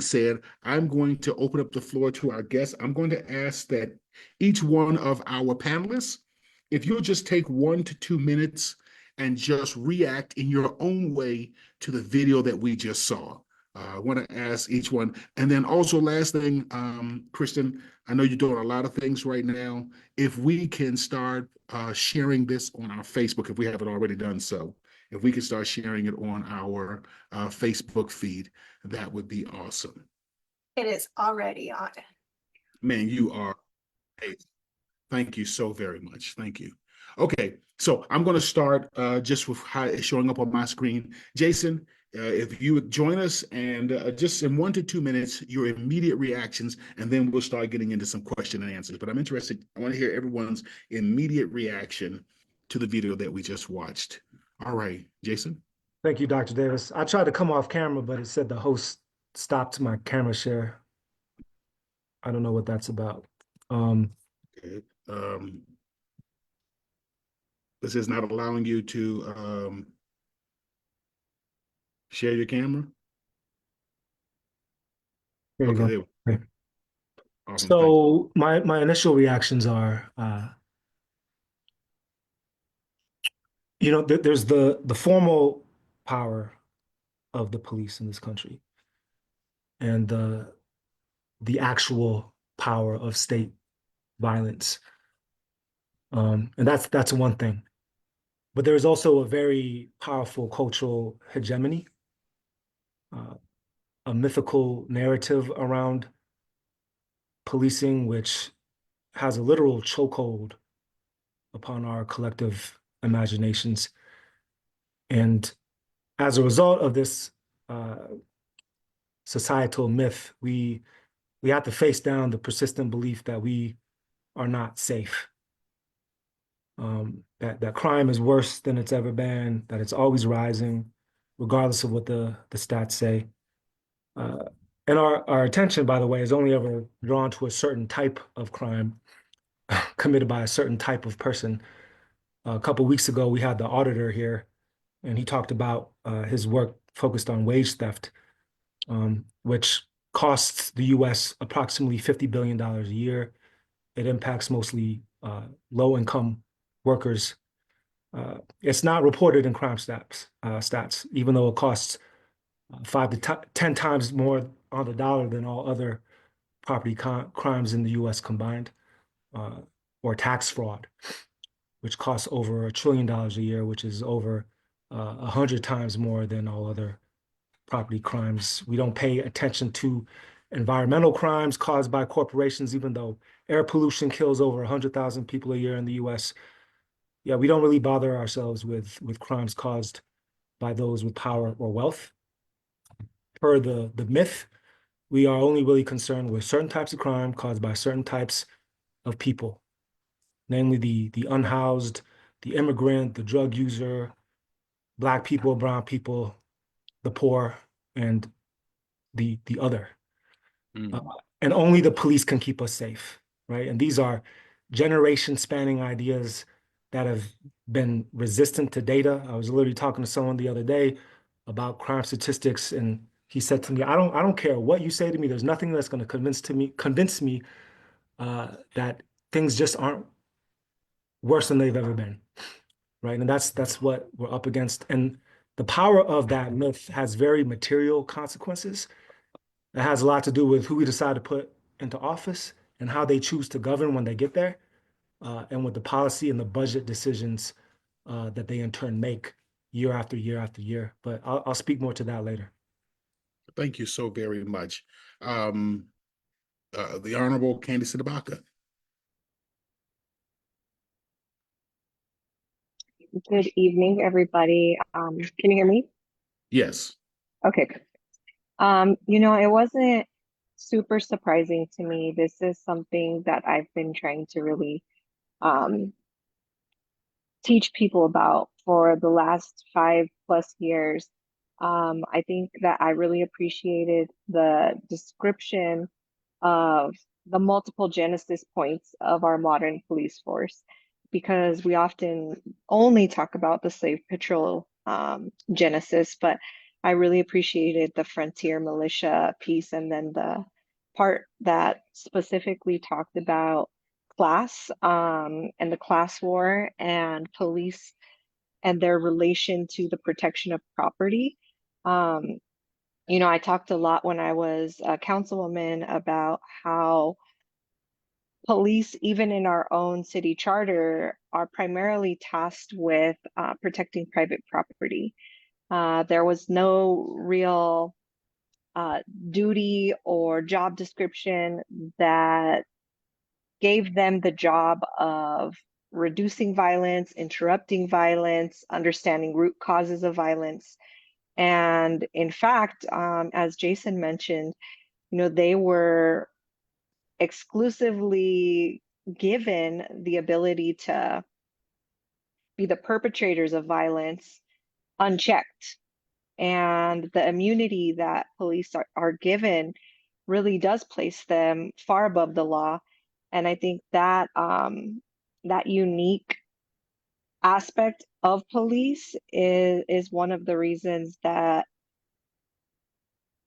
said, I'm going to open up the floor to our guests. I'm going to ask that each one of our panelists, if you'll just take 1 to 2 minutes and just react in your own way to the video that we just saw. I want to ask each one. And then also last thing, Kristen, I know you're doing a lot of things right now. If we can start sharing this on our Facebook, if we haven't already done so, if we can start sharing it on our Facebook feed, that would be awesome. It is already on. Man, you are. Hey, thank you so very much. Thank you. Okay, so I'm going to start just with how it's showing up on my screen. Jason, if you would join us and just in 1 to 2 minutes, your immediate reactions, and then we'll start getting into some question and answers. But I'm interested, I want to hear everyone's immediate reaction to the video that we just watched. All right, Jason. Thank you, Dr. Davis. I tried to come off camera, but it said the host stopped my camera share. I don't know what that's about. Okay. This is not allowing you to share your camera? There you Okay. go. Okay. Awesome. So my initial reactions are, there's the formal power of the police in this country, and the actual power of state violence, and that's one thing. But there is also a very powerful cultural hegemony, a mythical narrative around policing, which has a literal chokehold upon our collective imaginations. And as a result of this societal myth, we have to face down the persistent belief that we are not safe, that crime is worse than it's ever been, that it's always rising, regardless of what the stats say. And our attention, by the way, is only ever drawn to a certain type of crime committed by a certain type of person. A couple of weeks ago, we had the auditor here, and he talked about his work focused on wage theft, which costs the U.S. approximately $50 billion a year. It impacts mostly low-income workers. It's not reported in crime stats, even though it costs 5 to 10 times more on the dollar than all other property crimes in the U.S. combined, or tax fraud, which costs over $1 trillion a year, which is over 100 times more than all other property crimes. We don't pay attention to environmental crimes caused by corporations, even though air pollution kills over 100,000 people a year in the U.S. Yeah, we don't really bother ourselves with crimes caused by those with power or wealth. Per the myth, we are only really concerned with certain types of crime caused by certain types of people, namely the unhoused, the immigrant, the drug user, Black people, brown people, the poor, and the other. And only the police can keep us safe, right? And these are generation-spanning ideas that have been resistant to data. I was literally talking to someone the other day about crime statistics, and he said to me, I don't care what you say to me. There's nothing that's going to convince me that things just aren't worse than they've ever been, right? And that's what we're up against. And the power of that myth has very material consequences. It has a lot to do with who we decide to put into office and how they choose to govern when they get there, and with the policy and the budget decisions that they in turn make year after year after year. But I'll speak more to that later. Thank you so very much. The Honorable Candace Ibaka. Good evening, everybody. Can you hear me? Yes. Okay. It wasn't super surprising to me. This is something that I've been trying to really teach people about for the last 5+ years. I think that I really appreciated the description of the multiple genesis points of our modern police force, because we often only talk about the slave patrol genesis, but I really appreciated the frontier militia piece, and then the part that specifically talked about class and the class war and police and their relation to the protection of property. Um, you know, I talked a lot when I was a councilwoman about how police, even in our own city charter, are primarily tasked with protecting private property. There was no real duty or job description that gave them the job of reducing violence, interrupting violence, understanding root causes of violence. And in fact, as Jason mentioned, you know, they were exclusively given the ability to be the perpetrators of violence unchecked. And the immunity that police are given really does place them far above the law. And I think that that unique aspect of police is one of the reasons that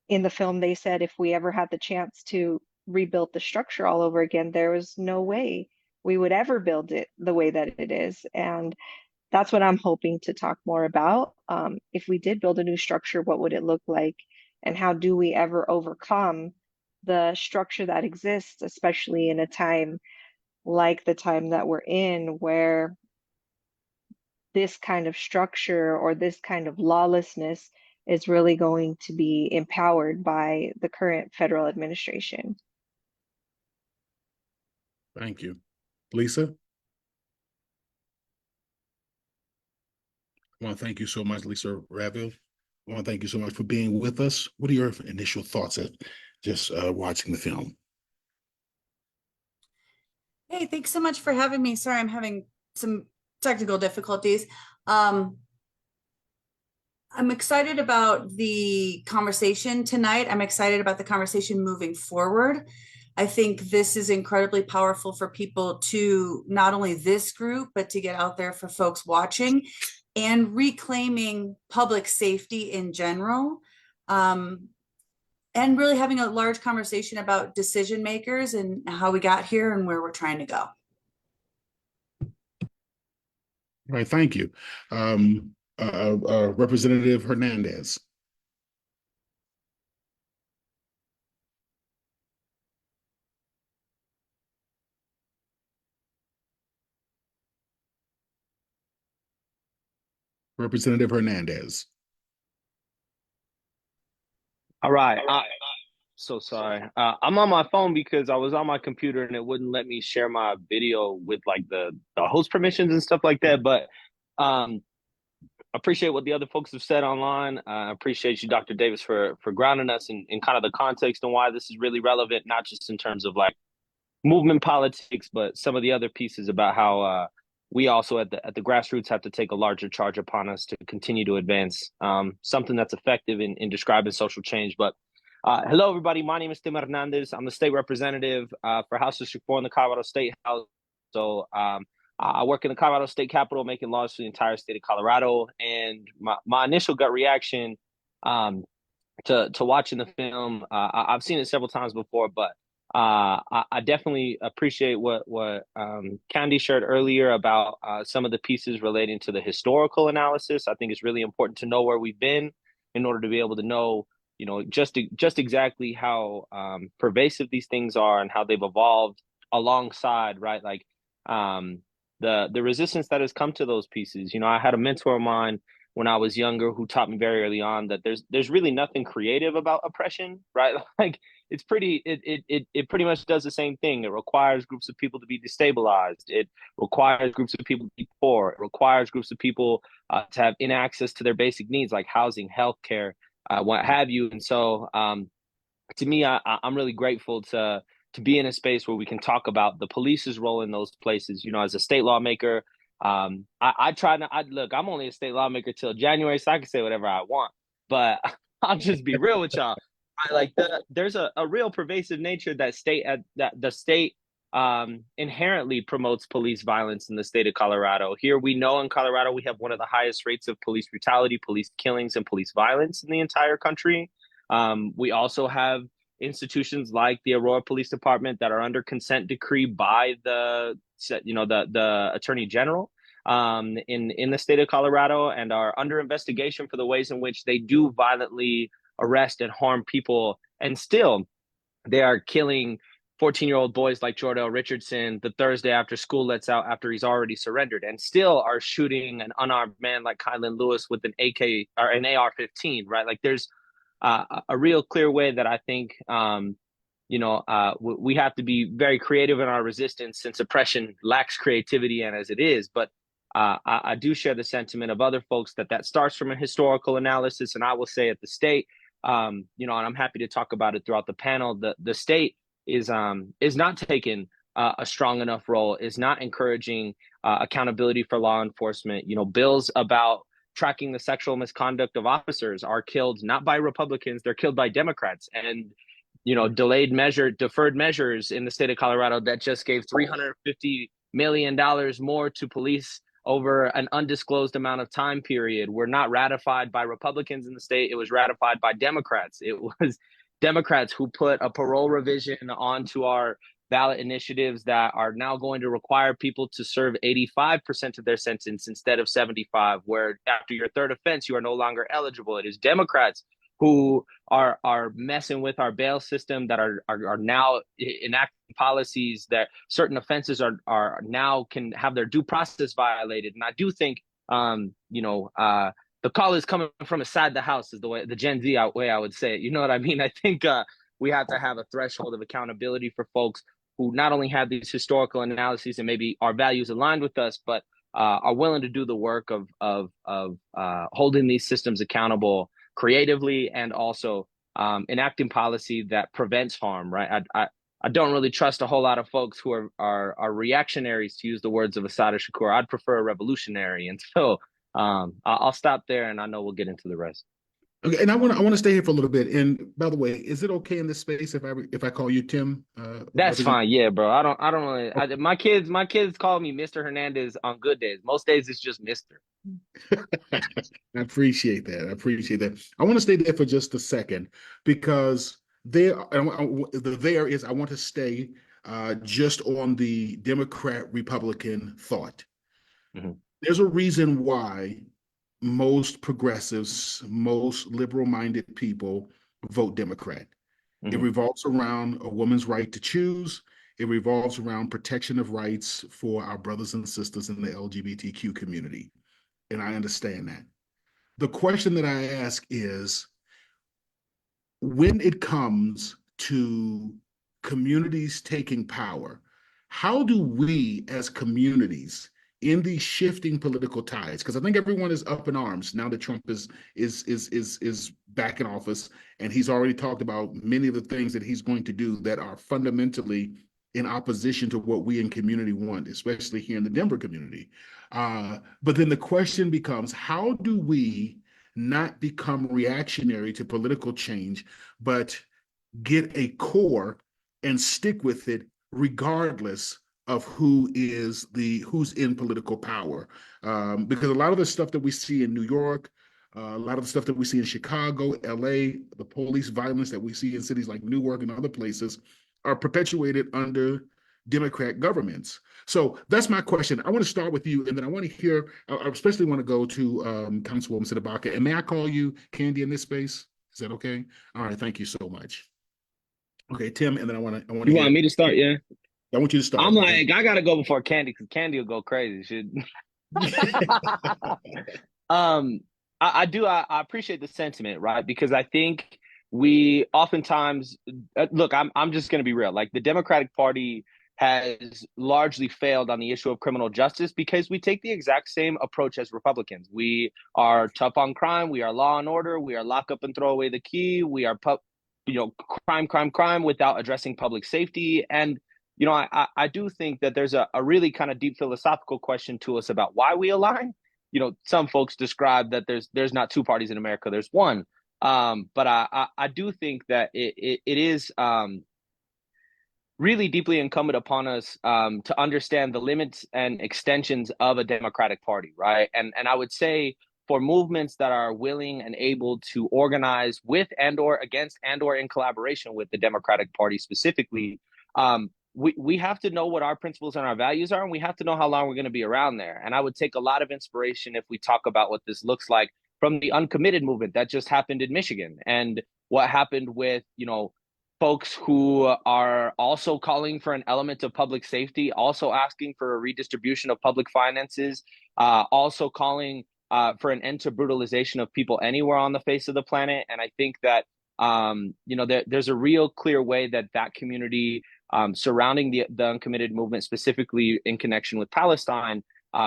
in the film they said if we ever had the chance to rebuild the structure all over again, there was no way we would ever build it the way that it is. And that's what I'm hoping to talk more about. If we did build a new structure, what would it look like? And how do we ever overcome the structure that exists, especially in a time like the time that we're in, where this kind of structure or this kind of lawlessness is really going to be empowered by the current federal administration. Thank you. Lisa? I want to thank you so much, Lisa Raville. I want to thank you so much for being with us. What are your initial thoughts at just watching the film? Hey, thanks so much for having me. Sorry, I'm having some technical difficulties. I'm excited about the conversation tonight. I'm excited about the conversation moving forward. I think this is incredibly powerful for people to not only this group, but to get out there for folks watching and reclaiming public safety in general. And really having a large conversation about decision makers and how we got here and where we're trying to go. All right, thank you. Representative Hernandez. Representative Hernandez. All right. So sorry. I'm on my phone because I was on my computer and it wouldn't let me share my video with like the host permissions and stuff like that. But appreciate what the other folks have said online. I appreciate you, Dr. Davis, for grounding us in kind of the context and why this is really relevant, not just in terms of like movement politics, but some of the other pieces about how we also at the grassroots have to take a larger charge upon us to continue to advance something that's effective in describing social change. But hello, everybody. My name is Tim Hernandez. I'm the state representative for House District 4 in the Colorado State House. So I work in the Colorado State Capitol, making laws for the entire state of Colorado. And my initial gut reaction to watching the film, I've seen it several times before, but I definitely appreciate what Candy shared earlier about some of the pieces relating to the historical analysis. I think it's really important to know where we've been in order to be able to know, you know, just exactly how pervasive these things are and how they've evolved alongside, right? Like the resistance that has come to those pieces. You know, I had a mentor of mine when I was younger who taught me very early on that there's really nothing creative about oppression, right? Like it pretty much does the same thing. It requires groups of people to be destabilized. It requires groups of people to be poor. It requires groups of people to have inaccess to their basic needs like housing, healthcare, what have you. And so to me, I'm really grateful to be in a space where we can talk about the police's role in those places. You know, as a state lawmaker, I try not. Look, I'm only a state lawmaker till January, so I can say whatever I want. But I'll just be real with y'all. Like there's a real pervasive nature that the state inherently promotes police violence in the state of Colorado. Here we know in Colorado we have one of the highest rates of police brutality, police killings, and police violence in the entire country. We also have institutions like the Aurora Police Department that are under consent decree by the Attorney General in the state of Colorado, and are under investigation for the ways in which they do violently arrest and harm people, and still they are killing 14-year-old boys like Jordell Richardson the Thursday after school lets out after he's already surrendered, and still are shooting an unarmed man like Kylan Lewis with an AK or an AR-15, right? Like there's a real clear way that I think we have to be very creative in our resistance, since oppression lacks creativity, and as it is. But I do share the sentiment of other folks that starts from a historical analysis, and I will say at the state, and I'm happy to talk about it throughout the panel. The state is not taking a strong enough role, is not encouraging accountability for law enforcement. Bills about tracking the sexual misconduct of officers are killed not by Republicans, they're killed by Democrats. And deferred measures in the state of Colorado that just gave $350 million more to police over an undisclosed amount of time period were not ratified by Republicans in the state. It was ratified by Democrats. It was Democrats who put a parole revision onto our ballot initiatives that are now going to require people to serve 85% of their sentence instead of 75, where after your third offense, you are no longer eligible. It is Democrats who are messing with our bail system, that are now enacting policies that certain offenses are now can have their due process violated. And I do think, the call is coming from inside the house, is the Gen Z way I would say it. You know what I mean? I think we have to have a threshold of accountability for folks who not only have these historical analyses and maybe our values aligned with us, but are willing to do the work of holding these systems accountable creatively, and also enacting policy that prevents harm, right? I don't really trust a whole lot of folks who are reactionaries, to use the words of Assata Shakur. I'd prefer a revolutionary. And so I'll stop there, and I know we'll get into the rest. Okay, and I want to stay here for a little bit. And by the way, is it okay in this space if I call you Tim? That's fine, yeah, bro. I don't really. My kids call me Mr. Hernandez on good days. Most days it's just Mr. I appreciate that. I want to stay there for just a second, because I want to stay just on the Democrat-Republican thought. Mm-hmm. There's a reason why most progressives, most liberal-minded people vote Democrat. Mm-hmm. It revolves around a woman's right to choose. It revolves around protection of rights for our brothers and sisters in the LGBTQ community. And I understand that. The question that I ask is, when it comes to communities taking power, how do we as communities in these shifting political tides, because I think everyone is up in arms now that Trump is back in office, and he's already talked about many of the things that he's going to do that are fundamentally in opposition to what we in community want, especially here in the Denver community. But then the question becomes, how do we not become reactionary to political change, but get a core and stick with it regardless of who's in political power? Because a lot of the stuff that we see in New York, a lot of the stuff that we see in Chicago, LA, the police violence that we see in cities like Newark and other places are perpetuated under Democrat governments. So that's my question. I want to start with you, and then I want to hear, I especially want to go to Councilwoman Sidibaka. And may I call you Candy in this space? Is that okay? All right, thank you so much. Okay, Tim, and then I want to You want me to start, yeah? I want you to start. I'm like, I gotta go before Candy, because Candy will go crazy. I appreciate the sentiment, right? Because I think we oftentimes look, I'm just gonna be real. Like, the Democratic Party has largely failed on the issue of criminal justice because we take the exact same approach as Republicans. We are tough on crime, we are law and order, we are lock up and throw away the key, we are crime without addressing public safety. And I do think that there's a really kind of deep philosophical question to us about why we align. Some folks describe that there's not two parties in America, there's one. But I do think that it is really deeply incumbent upon us to understand the limits and extensions of a democratic party, right? And I would say for movements that are willing and able to organize with and or against and or in collaboration with the Democratic Party specifically, we have to know what our principles and our values are, and we have to know how long we're going to be around there. And I would take a lot of inspiration if we talk about what this looks like from the uncommitted movement that just happened in Michigan, and what happened with, folks who are also calling for an element of public safety, also asking for a redistribution of public finances, also calling for an end to brutalization of people anywhere on the face of the planet. And I think that there's a real clear way that community surrounding the uncommitted movement, specifically in connection with Palestine,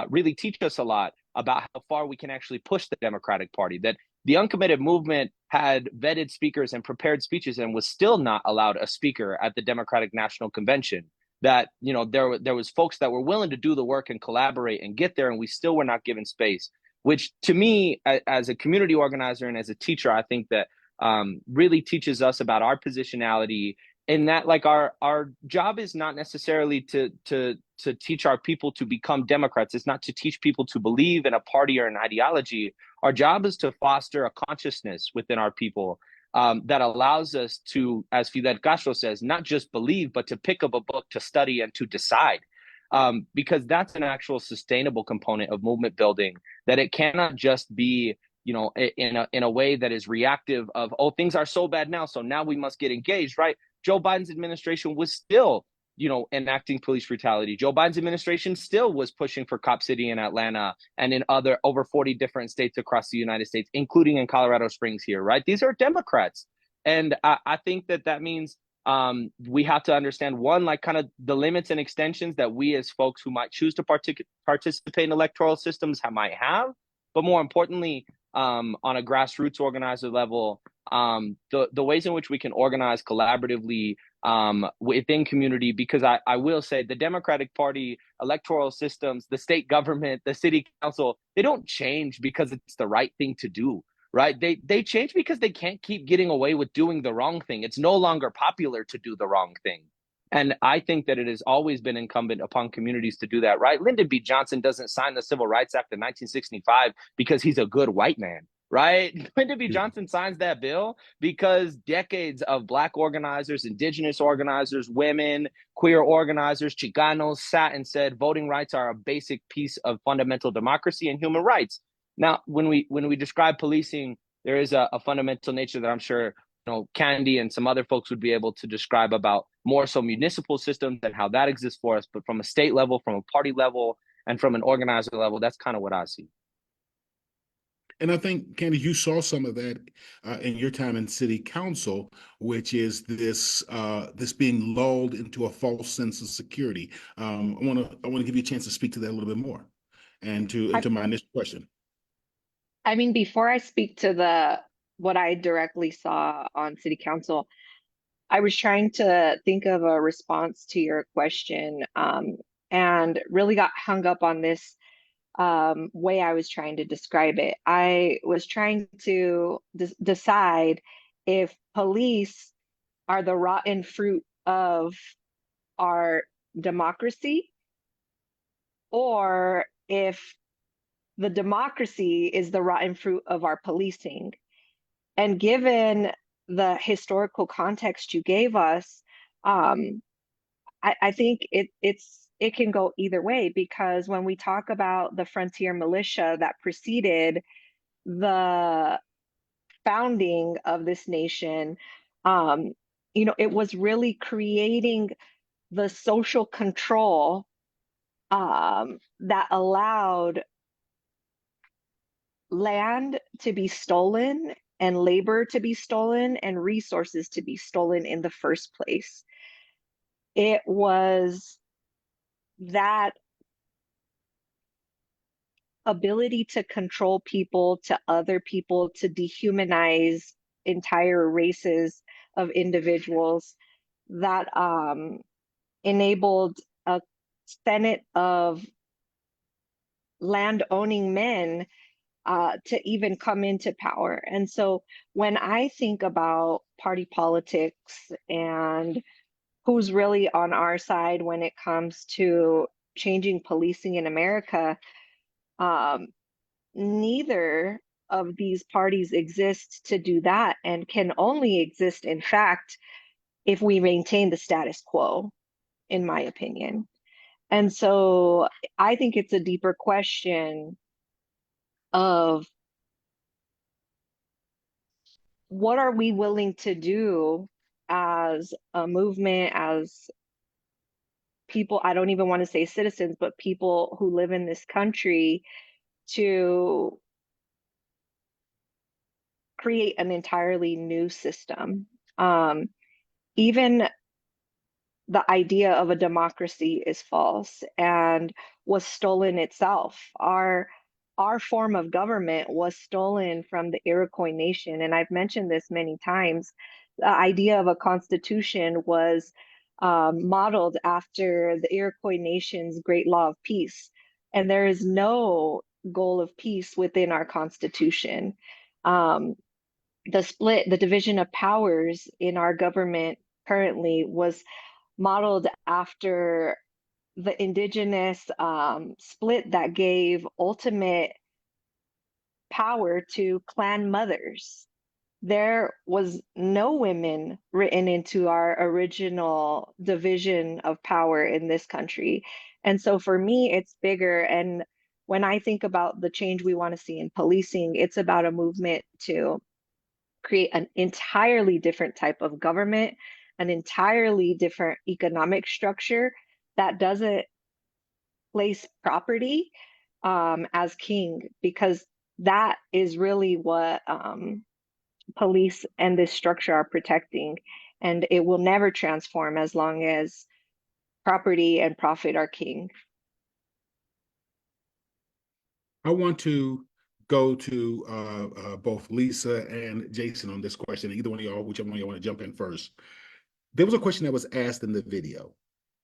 really teach us a lot about how far we can actually push the Democratic Party. That the uncommitted movement had vetted speakers and prepared speeches and was still not allowed a speaker at the Democratic National Convention. That, there was folks that were willing to do the work and collaborate and get there, and we still were not given space, which to me, as a community organizer and as a teacher, I think that really teaches us about our positionality, in that, like, our job is not necessarily to teach our people to become Democrats. It's not to teach people to believe in a party or an ideology. Our job is to foster a consciousness within our people that allows us to, as Fidel Castro says, not just believe, but to pick up a book, to study, and to decide. Because that's an actual sustainable component of movement building, that it cannot just be, in a way that is reactive of, oh, things are so bad now, so now we must get engaged, right? Joe Biden's administration was still, enacting police brutality. Joe Biden's administration still was pushing for Cop City in Atlanta and in over 40 different states across the United States, including in Colorado Springs here, right? These are Democrats. And I think that means we have to understand, one, like, kind of the limits and extensions that we as folks who might choose to participate in electoral systems might have, but more importantly, on a grassroots organizer level, the ways in which we can organize collaboratively within community. Because I will say the Democratic Party electoral systems, the state government, the city council, they don't change because it's the right thing to do, right? They change because they can't keep getting away with doing the wrong thing. It's no longer popular to do the wrong thing. And I think that it has always been incumbent upon communities to do that, right? Lyndon B. Johnson doesn't sign the Civil Rights Act of 1965 because he's a good white man, right? Lyndon B. Johnson signs that bill because decades of Black organizers, Indigenous organizers, women, queer organizers, Chicanos sat and said voting rights are a basic piece of fundamental democracy and human rights. Now, when we describe policing, there is a fundamental nature that I'm sure Candy and some other folks would be able to describe about more so municipal systems and how that exists for us. But from a state level, from a party level, and from an organizer level, that's kind of what I see. And I think, Candy, you saw some of that in your time in city council, which is this being lulled into a false sense of security. I want to give you a chance to speak to that a little bit more, and to my initial question. I mean, before I speak to what I directly saw on city council, I was trying to think of a response to your question, and really got hung up on this way I was trying to describe it. I was trying to decide if police are the rotten fruit of our democracy, or if the democracy is the rotten fruit of our policing. And given the historical context you gave us, I think it can go either way, because when we talk about the frontier militia that preceded the founding of this nation, it was really creating the social control that allowed land to be stolen and labor to be stolen and resources to be stolen in the first place. It was that ability to control people, to other people, to dehumanize entire races of individuals that enabled a Senate of land-owning men to even come into power. And so when I think about party politics and who's really on our side when it comes to changing policing in America, neither of these parties exist to do that and can only exist, in fact, if we maintain the status quo, in my opinion. And so I think it's a deeper question of what are we willing to do as a movement, as people, I don't even want to say citizens, but people who live in this country to create an entirely new system. Even the idea of a democracy is false and was stolen itself. Our form of government was stolen from the Iroquois nation. And I've mentioned this many times. The idea of a constitution was modeled after the Iroquois nation's great law of peace. And there is no goal of peace within our constitution. The division of powers in our government currently was modeled after the indigenous split that gave ultimate power to clan mothers. There was no women written into our original division of power in this country. And so for me, it's bigger. And when I think about the change we want to see in policing, it's about a movement to create an entirely different type of government, an entirely different economic structure that doesn't place property as king, because that is really what police and this structure are protecting. And it will never transform as long as property and profit are king. I want to go to both Lisa and Jason on this question. Either one of y'all, whichever one of y'all want to jump in first. There was a question that was asked in the video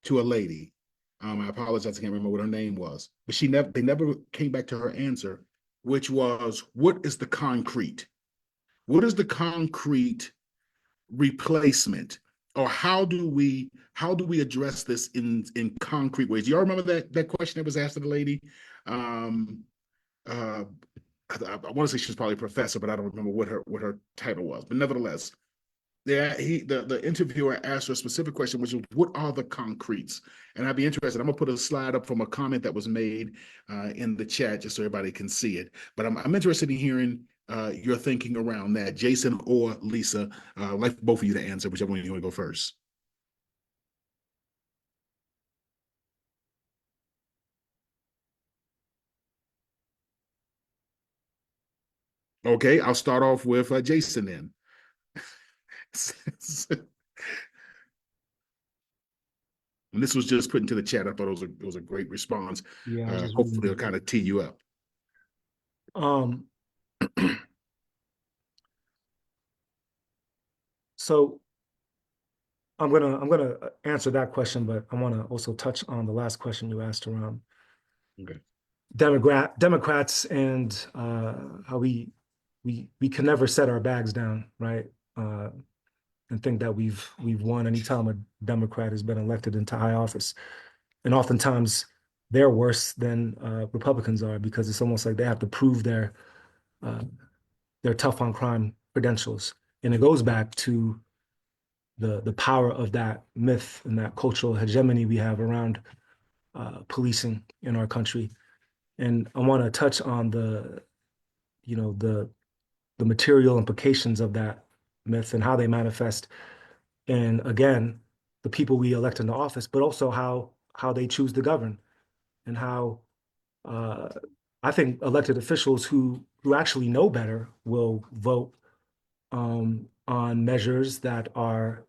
to a lady. I apologize, I can't remember what her name was, but they never came back to her answer, which was, what is the concrete? What is the concrete replacement? Or how do we address this in concrete ways? Y'all remember that question that was asked to the lady? I want to say she's probably a professor, but I don't remember what her title was. But nevertheless, the interviewer asked her a specific question, which was, what are the concretes? And I'd be interested. I'm gonna put a slide up from a comment that was made in the chat just so everybody can see it. But I'm interested in hearing your thinking around that, Jason or Lisa. I'd like both of you to answer, whichever one you want to go first. Okay, I'll start off with Jason then. And this was just put into the chat. I thought it was a great response. Yeah, Hopefully it'll kind of tee you up. So I'm gonna answer that question, but I want to also touch on the last question you asked around Democrats and how we can never set our bags down, right? And think that we've won anytime a Democrat has been elected into high office. And oftentimes they're worse than Republicans are, because it's almost like they have to prove their tough on crime credentials. And it goes back to the power of that myth and that cultural hegemony we have around policing in our country. And I want to touch on the material implications of that myth and how they manifest. And again, the people we elect into office, but also how they choose to govern, and how I think elected officials who actually know better will vote on measures that are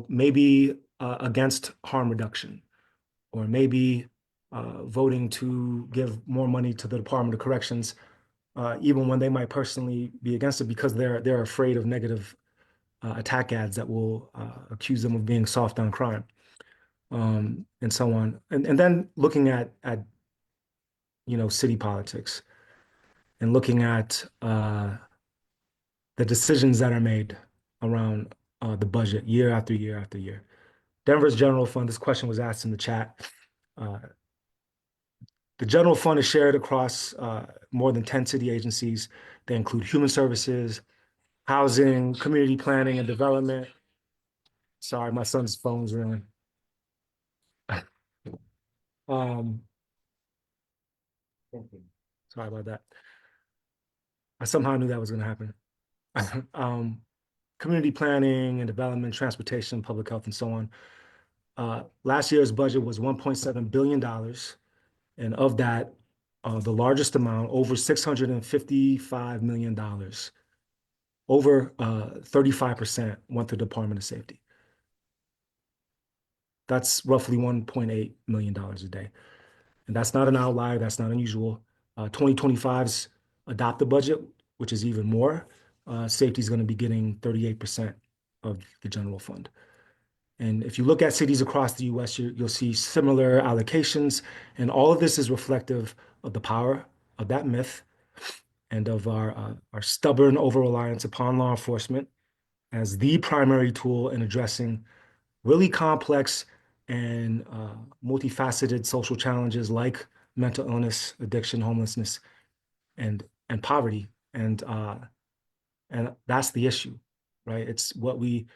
maybe against harm reduction, or maybe voting to give more money to the Department of Corrections, even when they might personally be against it because they're afraid of negative attack ads that will accuse them of being soft on crime, and so on. And then looking at city politics and looking at the decisions that are made around the budget year after year after year. Denver's general fund, this question was asked in the chat. The general fund is shared across more than 10 city agencies. They include human services, housing, community planning and development. Sorry, my son's phone's ringing. Sorry about that. I somehow knew that was going to happen. Community planning and development, transportation, public health, and so on. Last year's budget was $1.7 billion. And of that, the largest amount, over $655 million, over 35% went to the Department of Safety. That's roughly $1.8 million a day. And that's not an outlier, that's not unusual. 2025's adopted budget, which is even more, safety is going to be getting 38% of the general fund. And if you look at cities across the US, you'll see similar allocations. And all of this is reflective of the power of that myth and of our stubborn over-reliance upon law enforcement as the primary tool in addressing really complex and multifaceted social challenges like mental illness, addiction, homelessness, and poverty. And that's the issue, right? It's what we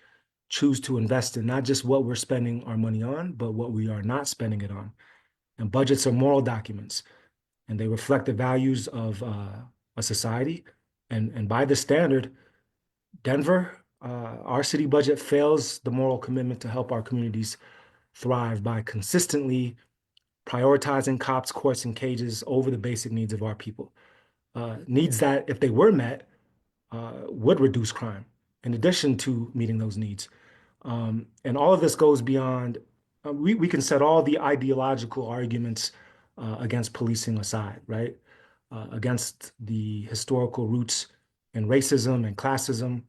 choose to invest in, not just what we're spending our money on, but what we are not spending it on. And budgets are moral documents, and they reflect the values of a society. And by this standard, Denver, our city budget fails the moral commitment to help our communities thrive by consistently prioritizing cops, courts, and cages over the basic needs of our people. Needs that, if they were met, would reduce crime, in addition to meeting those needs. And all of this goes beyond, we can set all the ideological arguments against policing aside, right? Against the historical roots in racism and classism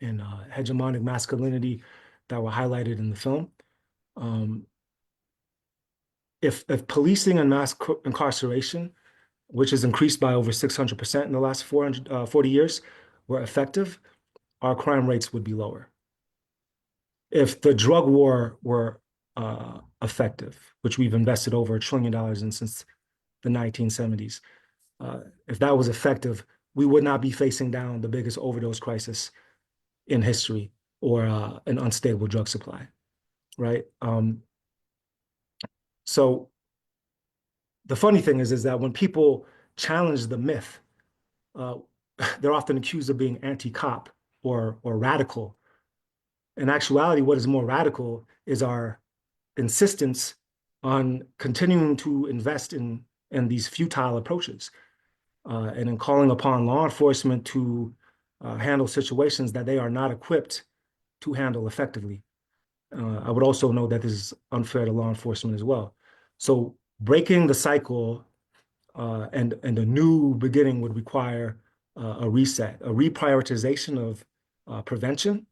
and hegemonic masculinity that were highlighted in the film. If policing and mass incarceration, which has increased by over 600% in the last 40 years, were effective, our crime rates would be lower. If the drug war were effective, which we've invested over $1 trillion in since the 1970s, if that was effective, we would not be facing down the biggest overdose crisis in history or an unstable drug supply, right? So the funny thing is that when people challenge the myth, they're often accused of being anti-cop or radical. In actuality, what is more radical is our insistence on continuing to invest in these futile approaches and in calling upon law enforcement to handle situations that they are not equipped to handle effectively. I would also note that this is unfair to law enforcement as well. So breaking the cycle and a new beginning would require a reset, a reprioritization of prevention,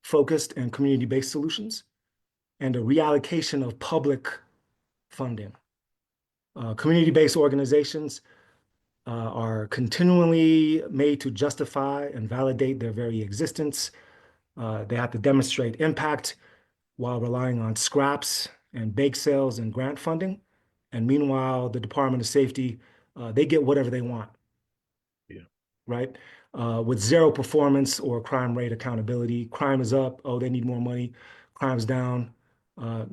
focused and community-based solutions, and a reallocation of public funding. Community-based organizations are continually made to justify and validate their very existence. They have to demonstrate impact while relying on scraps and bake sales and grant funding. And meanwhile, the Department of Safety, they get whatever they want. Yeah. Right? With zero performance or crime rate accountability. Crime is up, oh, they need more money. Crime's down,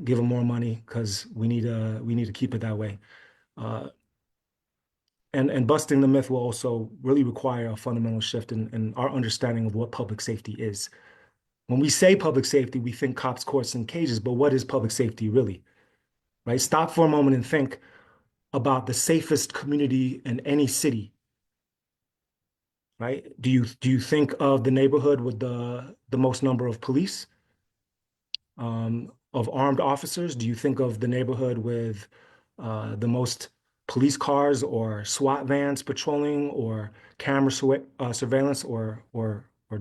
give them more money because we need to keep it that way. And busting the myth will also really require a fundamental shift in our understanding of what public safety is. When we say public safety, we think cops, courts, and cages, but what is public safety really? Right? Stop for a moment and think about the safest community in any city. Right? Do you think of the neighborhood with the most number of police, of armed officers? Do you think of the neighborhood with the most police cars or SWAT vans patrolling or camera surveillance or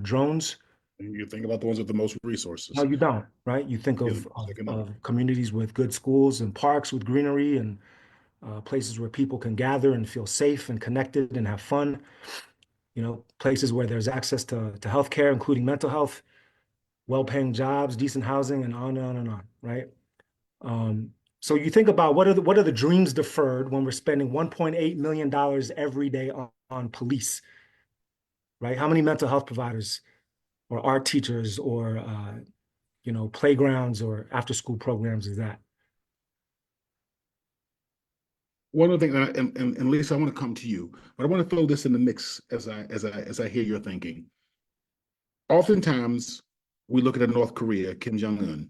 drones? You think about the ones with the most resources. No, you don't, right? You think of communities with good schools and parks with greenery and places where people can gather and feel safe and connected and have fun. places where there's access to healthcare, including mental health, well-paying jobs, decent housing, and on and on and on, right? So you think about what are the dreams deferred when we're spending $1.8 million every day on police, right? How many mental health providers or art teachers or playgrounds or after-school programs is that? One other thing, and Lisa, I want to come to you, but I want to throw this in the mix as I hear your thinking. Oftentimes, we look at North Korea, Kim Jong-un.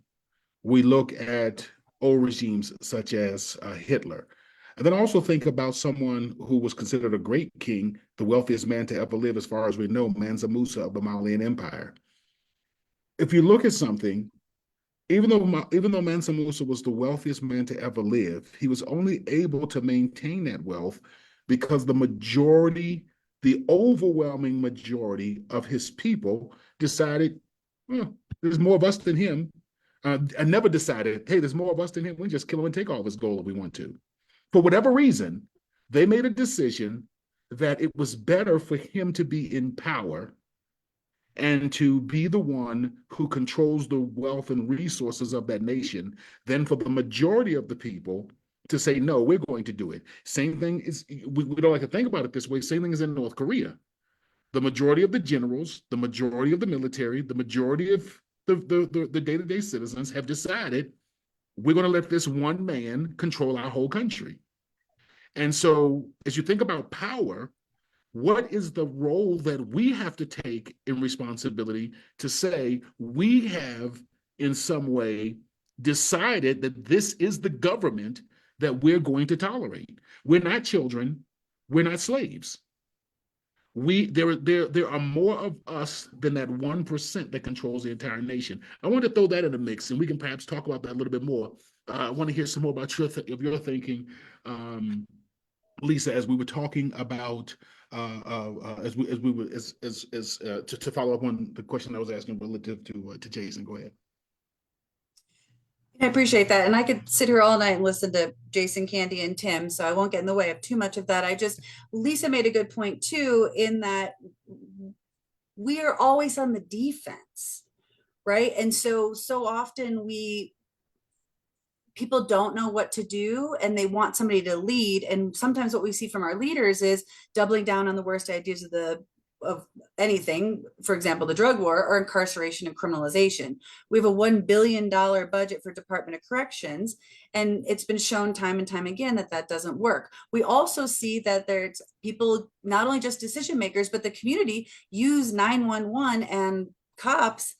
We look at old regimes such as Hitler. And then also think about someone who was considered a great king, the wealthiest man to ever live, as far as we know, Mansa Musa of the Malian Empire. If you look at something, even though Mansa Musa was the wealthiest man to ever live, he was only able to maintain that wealth because the overwhelming majority of his people decided, there's more of us than him. I never decided, hey, there's more of us than him. We just kill him and take all of his gold if we want to. For whatever reason, they made a decision that it was better for him to be in power and to be the one who controls the wealth and resources of that nation than for the majority of the people to say, no, we're going to do it. Same thing is, we don't like to think about it this way, same thing is in North Korea. The majority of the generals, the majority of the military, the majority of the day-to-day citizens have decided we're going to let this one man control our whole country. And so as you think about power, what is the role that we have to take in responsibility to say we have in some way decided that this is the government that we're going to tolerate? We're not children, we're not slaves. There are more of us than that 1% that controls the entire nation. I want to throw that in the mix, and we can perhaps talk about that a little bit more. I want to hear some more about your thinking, Lisa, as we were talking about to follow up on the question I was asking relative to Jason. Go ahead. I appreciate that. And I could sit here all night and listen to Jason, Candy, and Tim, so I won't get in the way of too much of that. Lisa made a good point too, in that we are always on the defense, right? And so often people don't know what to do and they want somebody to lead. And sometimes what we see from our leaders is doubling down on the worst ideas of anything, for example, the drug war or incarceration and criminalization. We have a $1 billion budget for Department of Corrections, and it's been shown time and time again that doesn't work. We also see that there's people, not only just decision makers, but the community use 911 and cops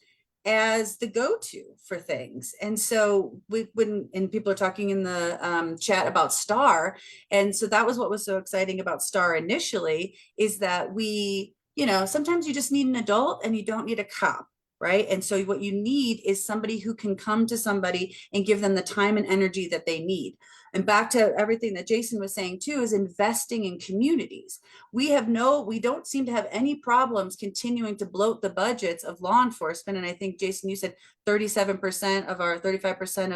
as the go-to for things. And so and people are talking in the chat about STAR. And so that was what was so exciting about STAR initially, is that sometimes you just need an adult and you don't need a cop, right? And so what you need is somebody who can come to somebody and give them the time and energy that they need. And back to everything that Jason was saying too, is investing in communities. We don't seem to have any problems continuing to bloat the budgets of law enforcement. And I think, Jason, you said 35%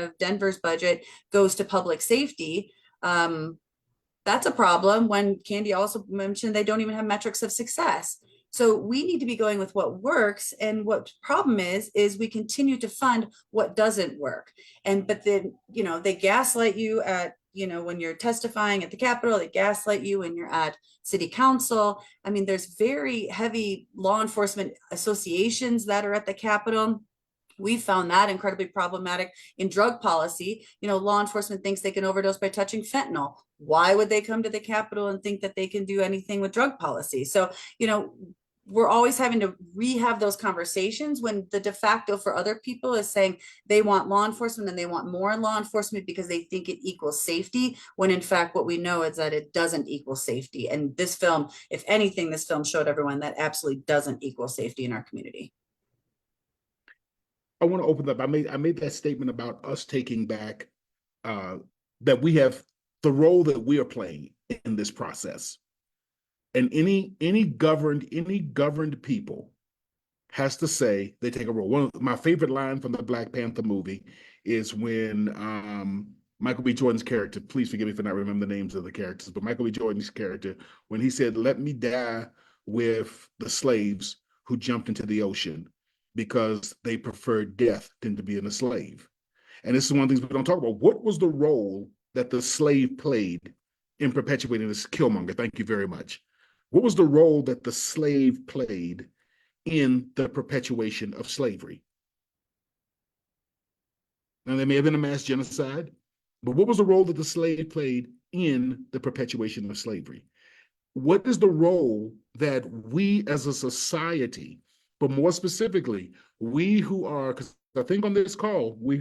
of Denver's budget goes to public safety. That's a problem, when Candy also mentioned they don't even have metrics of success. So we need to be going with what works. And what the problem is we continue to fund what doesn't work. But then, they gaslight you at, when you're testifying at the Capitol, they gaslight you when you're at city council. I mean, there's very heavy law enforcement associations that are at the Capitol. We found that incredibly problematic in drug policy. Law enforcement thinks they can overdose by touching fentanyl. Why would they come to the Capitol and think that they can do anything with drug policy? So, we're always having to rehab those conversations, when the de facto for other people is saying they want law enforcement and they want more law enforcement because they think it equals safety, when in fact what we know is that it doesn't equal safety. And this film, if anything, this film showed everyone that absolutely doesn't equal safety in our community. I want to open up. I made that statement about us taking back that we have the role that we are playing in this process. And any governed people has to say they take a role. One of my favorite lines from the Black Panther movie is when Michael B. Jordan's character, please forgive me for not remembering the names of the characters, but Michael B. Jordan's character, when he said, "Let me die with the slaves who jumped into the ocean because they preferred death than to be a slave. And this is one of the things we don't talk about. What was the role that the slave played in perpetuating this Killmonger? Thank you very much. What was the role that the slave played in the perpetuation of slavery? Now, there may have been a mass genocide, but what was the role that the slave played in the perpetuation of slavery? What is the role that we as a society, but more specifically, we who are, because I think on this call, we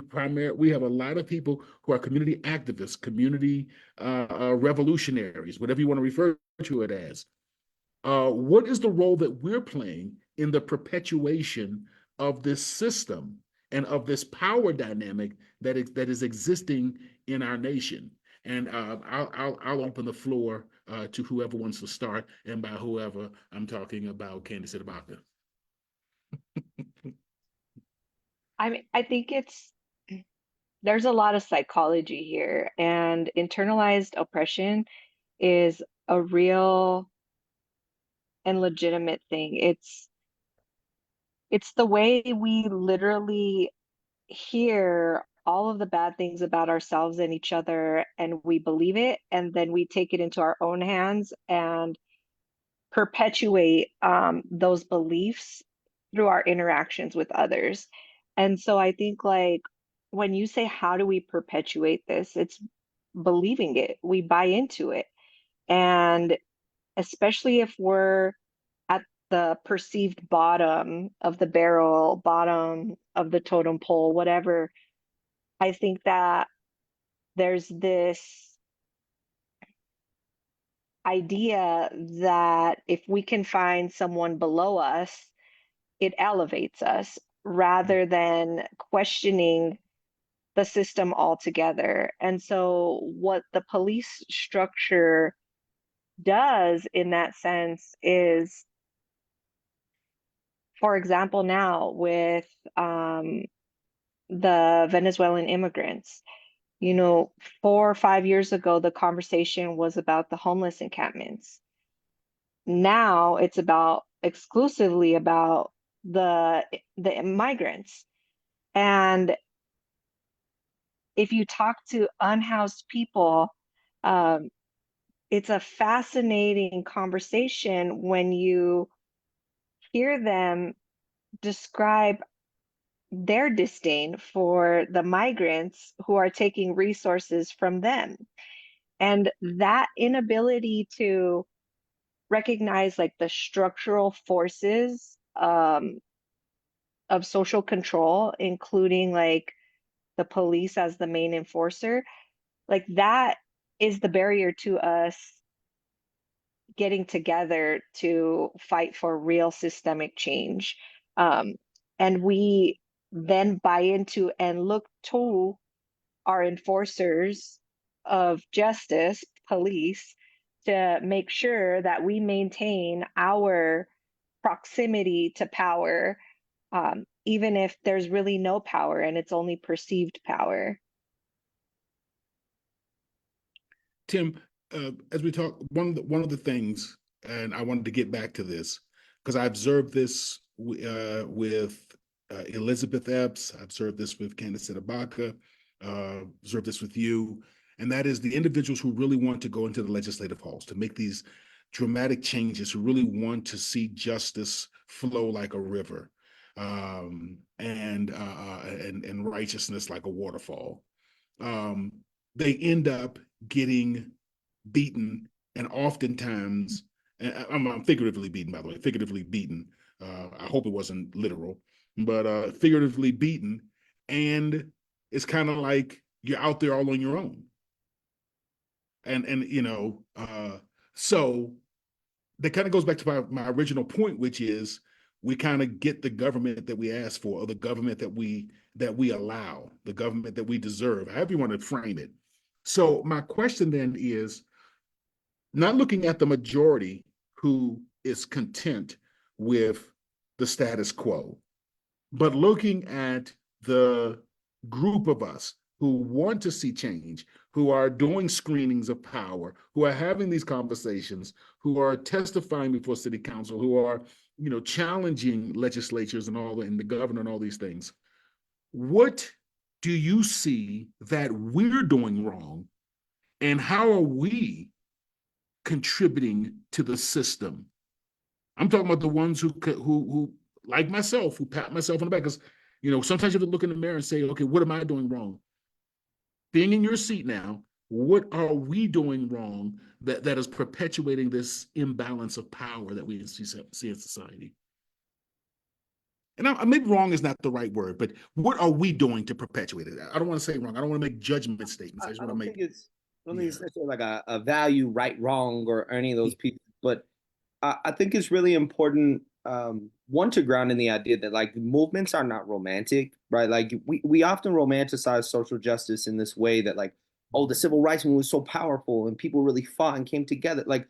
have a lot of people who are community activists, community revolutionaries, whatever you want to refer to it as. What is the role that we're playing in the perpetuation of this system and of this power dynamic that is existing in our nation? And I'll open the floor to whoever wants to start, and by whoever, I'm talking about Candace Ibaka. I think there's a lot of psychology here, and internalized oppression is a real and legitimate thing. It's the way we literally hear all of the bad things about ourselves and each other, and we believe it, and then we take it into our own hands and perpetuate those beliefs through our interactions with others. And so I think, like, when you say, how do we perpetuate this? It's believing it. We buy into it. And especially if we're at the perceived bottom of the barrel, bottom of the totem pole, whatever, I think that there's this idea that if we can find someone below us, it elevates us rather than questioning the system altogether. And so, what the police structure does in that sense is, for example, now with the Venezuelan immigrants, 4 or 5 years ago, the conversation was about the homeless encampments. Now it's exclusively about the migrants. And if you talk to unhoused people, it's a fascinating conversation when you hear them describe their disdain for the migrants who are taking resources from them. And that inability to recognize, like, the structural forces of social control, including like the police as the main enforcer, like, that is the barrier to us getting together to fight for real systemic change. And we then buy into and look to our enforcers of justice, police, to make sure that we maintain our proximity to power, even if there's really no power and it's only perceived power. Tim, as we talk, one of the things, and I wanted to get back to this because I observed this with Elizabeth Epps, I observed this with Candace Ibaka, observed this with you, and that is the individuals who really want to go into the legislative halls to make these dramatic changes, who really want to see justice flow like a river, and righteousness like a waterfall. They end up getting beaten, and oftentimes, and I'm figuratively beaten, by the way, figuratively beaten. I hope it wasn't literal, but figuratively beaten, and it's kind of like you're out there all on your own. And so that kind of goes back to my original point, which is we kind of get the government that we ask for, or the government that we allow, the government that we deserve, however you want to frame it. So my question then is, not looking at the majority who is content with the status quo, but looking at the group of us who want to see change, who are doing screenings of power, who are having these conversations, who are testifying before city council, who are, challenging legislatures and the governor and all these things. What do you see that we're doing wrong, and how are we contributing to the system? I'm talking about the ones who like myself, who pat myself on the back, because sometimes you have to look in the mirror and say, okay, what am I doing wrong? Being in your seat now, what are we doing wrong that is perpetuating this imbalance of power that we see in society? And maybe wrong is not the right word, but what are we doing to perpetuate it? I don't want to say wrong. I don't want to make judgment statements. I just want to make. I don't think it's necessarily like a value, right, wrong, or any of those pieces, but I think it's really important, one, to ground in the idea that like movements are not romantic, right? Like we often romanticize social justice in this way that like, oh, the civil rights movement was so powerful and people really fought and came together. Like,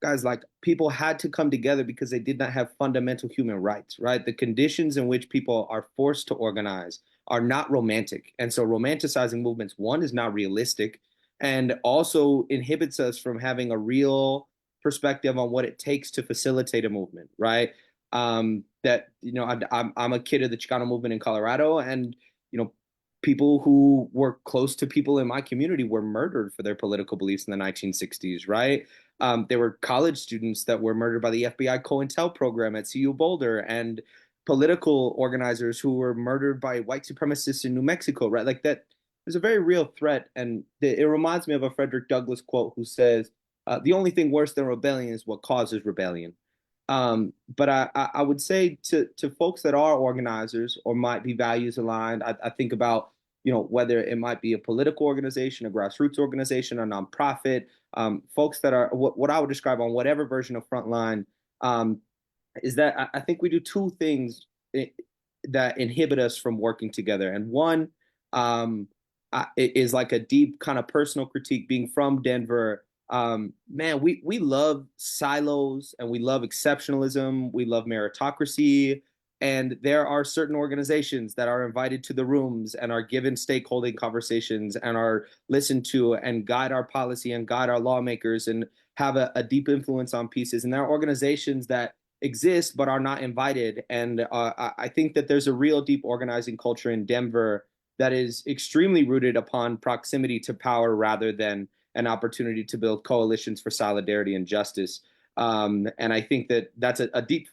guys, like people had to come together because they did not have fundamental human rights, right? The conditions in which people are forced to organize are not romantic. And so romanticizing movements, one, is not realistic, and also inhibits us from having a real perspective on what it takes to facilitate a movement, right? I'm a kid of the Chicano movement in Colorado, and people who were close to people in my community were murdered for their political beliefs in the 1960s, right? There were college students that were murdered by the FBI COINTEL program at CU Boulder, and political organizers who were murdered by white supremacists in New Mexico, right? Like that is a very real threat. And it reminds me of a Frederick Douglass quote who says, the only thing worse than rebellion is what causes rebellion. But I would say to folks that are organizers or might be values aligned, I think about, whether it might be a political organization, a grassroots organization, a nonprofit, folks that are what I would describe on whatever version of Frontline, is that I think we do two things that inhibit us from working together. And one is like a deep kind of personal critique. Being from Denver, man, we love silos and we love exceptionalism. We love meritocracy. And there are certain organizations that are invited to the rooms and are given stakeholding conversations and are listened to and guide our policy and guide our lawmakers and have a deep influence on pieces. And there are organizations that exist but are not invited. And I think that there's a real deep organizing culture in Denver that is extremely rooted upon proximity to power rather than an opportunity to build coalitions for solidarity and justice. And I think that that's a deep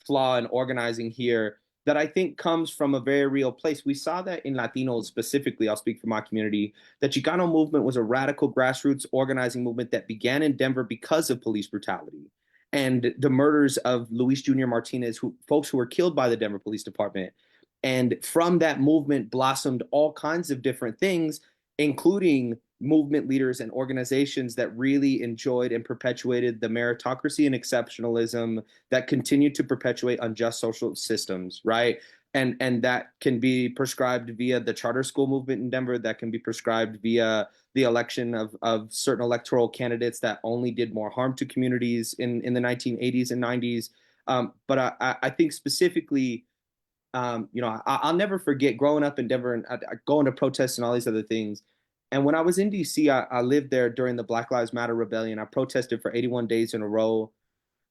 flaw in organizing here that I think comes from a very real place. We saw that in Latinos specifically. I'll speak for my community. The Chicano movement was a radical grassroots organizing movement that began in Denver because of police brutality and the murders of Luis Jr. Martinez, folks who were killed by the Denver Police Department. And from that movement blossomed all kinds of different things, including movement leaders and organizations that really enjoyed and perpetuated the meritocracy and exceptionalism that continued to perpetuate unjust social systems, right? And that can be prescribed via the charter school movement in Denver, that can be prescribed via the election of certain electoral candidates that only did more harm to communities in the 1980s and 90s. But I think specifically, I'll never forget growing up in Denver and going to protests and all these other things. And when I was in DC, I lived there during the Black Lives Matter rebellion. I protested for 81 days in a row.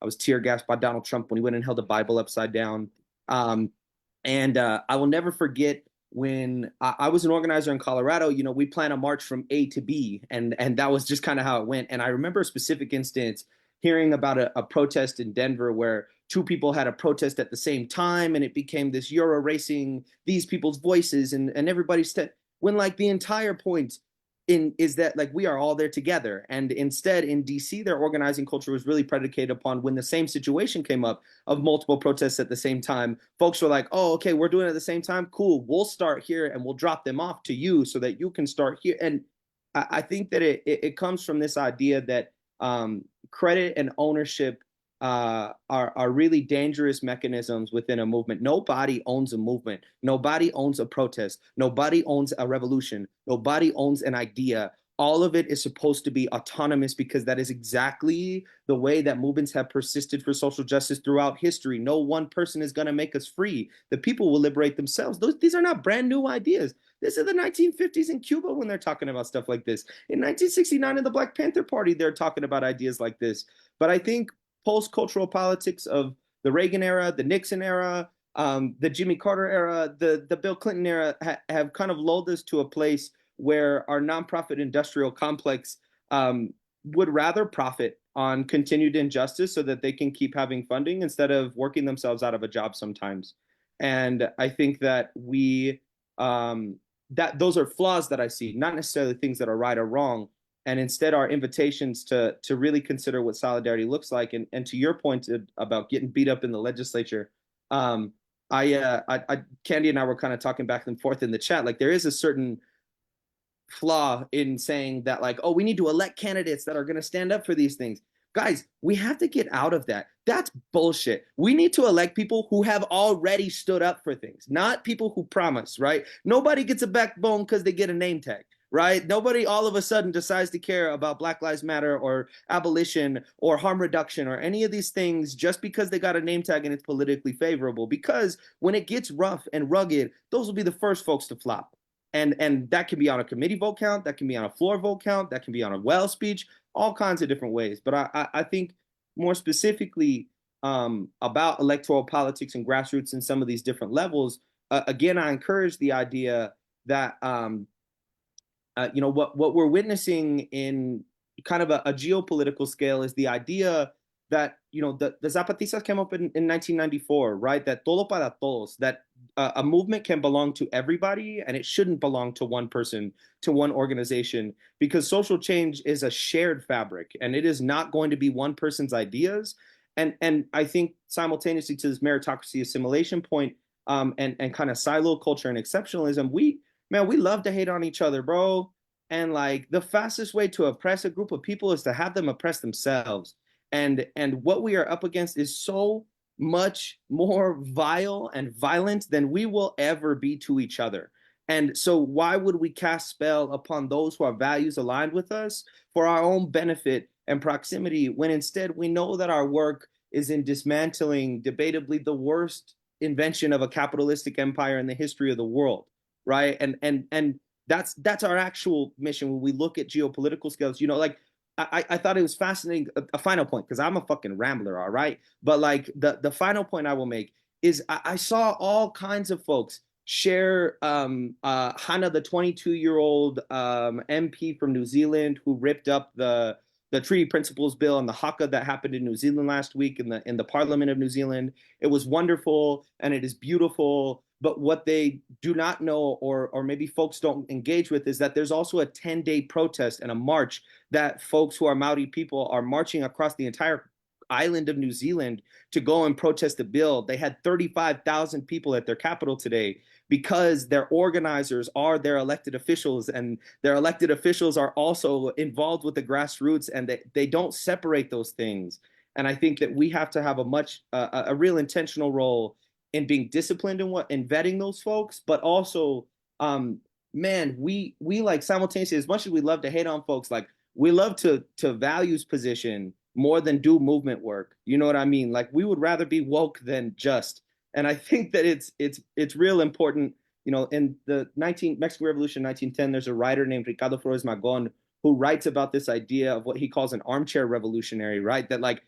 I was tear gassed by Donald Trump when he went and held the Bible upside down. And I will never forget when I was an organizer in Colorado. We planned a march from A to B, and that was just kind of how it went. And I remember a specific instance hearing about a protest in Denver where two people had a protest at the same time, and it became this Euro racing these people's voices, and everybody said, when like the entire point is that like we are all there together. And instead in DC, their organizing culture was really predicated upon when the same situation came up of multiple protests at the same time, folks were like, oh, okay, we're doing it at the same time. Cool. We'll start here and we'll drop them off to you so that you can start here. And I think that it comes from this idea that credit and ownership are really dangerous mechanisms within a movement. Nobody owns a movement. Nobody owns a protest. Nobody owns a revolution. Nobody owns an idea. all of it is supposed to be autonomous, because that is exactly the way that movements have persisted for social justice throughout history. No one person is going to make us free. The people will liberate themselves. These are not brand new ideas. This is the 1950s in Cuba when they're talking about stuff like this. In 1969 in the Black Panther Party, they're talking about ideas like this. But I think post-cultural politics of the Reagan era, the Nixon era, the Jimmy Carter era, the Bill Clinton era have kind of lulled us to a place where our nonprofit industrial complex would rather profit on continued injustice so that they can keep having funding instead of working themselves out of a job sometimes. And I think that that those are flaws that I see, not necessarily things that are right or wrong. And instead are invitations to really consider what solidarity looks like. And to your point about getting beat up in the legislature, Candy and I were kind of talking back and forth in the chat. Like, there is a certain flaw in saying that, like, oh, we need to elect candidates that are going to stand up for these things. Guys, we have to get out of that. That's bullshit. We need to elect people who have already stood up for things, not people who promise, right? Nobody gets a backbone because they get a name tag, right? Nobody all of a sudden decides to care about Black Lives Matter or abolition or harm reduction or any of these things just because they got a name tag and it's politically favorable. Because when it gets rough and rugged, those will be the first folks to flop. And that can be on a committee vote count, that can be on a floor vote count, that can be on a well speech, all kinds of different ways. But I think more specifically about electoral politics and grassroots in some of these different levels, again, I encourage the idea that what we're witnessing in kind of a geopolitical scale is the idea that, the Zapatistas came up in 1994, right? That todo para todos, that a movement can belong to everybody and it shouldn't belong to one person, to one organization, because social change is a shared fabric and it is not going to be one person's ideas. And I think simultaneously to this meritocracy assimilation point, and kind of silo culture and exceptionalism, we love to hate on each other, bro. And like, the fastest way to oppress a group of people is to have them oppress themselves. And what we are up against is so much more vile and violent than we will ever be to each other. And so why would we cast spell upon those who have values aligned with us for our own benefit and proximity, when instead we know that our work is in dismantling debatably the worst invention of a capitalistic empire in the history of the world, right? And that's our actual mission when we look at geopolitical scales. Like, I thought it was fascinating. A final point, because I'm a fucking rambler, all right? But like, the final point I will make is I saw all kinds of folks share Hannah, the 22-year-old MP from New Zealand who ripped up the Treaty Principles Bill and the haka that happened in New Zealand last week in the Parliament of New Zealand. It was wonderful and it is beautiful. But what they do not know, or maybe folks don't engage with, is that there's also a 10-day protest and a march that folks who are Maori people are marching across the entire island of New Zealand to go and protest the bill. They had 35,000 people at their capital today because their organizers are their elected officials, and their elected officials are also involved with the grassroots, and they don't separate those things. And I think that we have to have a real intentional role in being disciplined in vetting those folks, but also, we like simultaneously, as much as we love to hate on folks, like, we love to values position more than do movement work. You know what I mean? Like, we would rather be woke than just. And I think that it's real important. In the Mexican Revolution 1910, there's a writer named Ricardo Flores Magón who writes about this idea of what he calls an armchair revolutionary, right? That, like,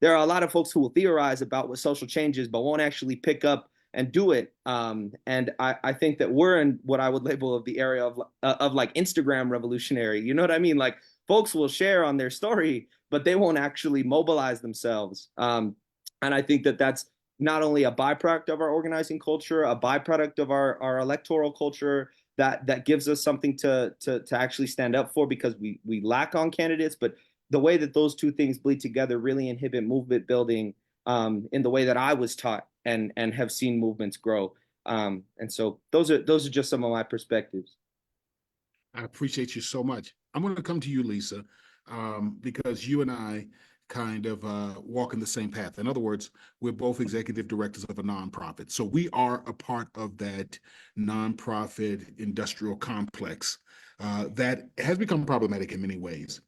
there are a lot of folks who will theorize about what social change is, but won't actually pick up and do it. And I think that we're in what I would label of the area of like Instagram revolutionary. You know what I mean? Like, folks will share on their story, but they won't actually mobilize themselves. And I think that that's not only a byproduct of our organizing culture, a byproduct of our electoral culture that gives us something to actually stand up for, because we lack on candidates, but the way that those two things bleed together really inhibit movement building in the way that I was taught and have seen movements grow. And so those are just some of my perspectives. I appreciate you so much. I'm going to come to you, Lisa, because you and I kind of walking the same path. In other words, we're both executive directors of a nonprofit. So we are a part of that nonprofit industrial complex that has become problematic in many ways.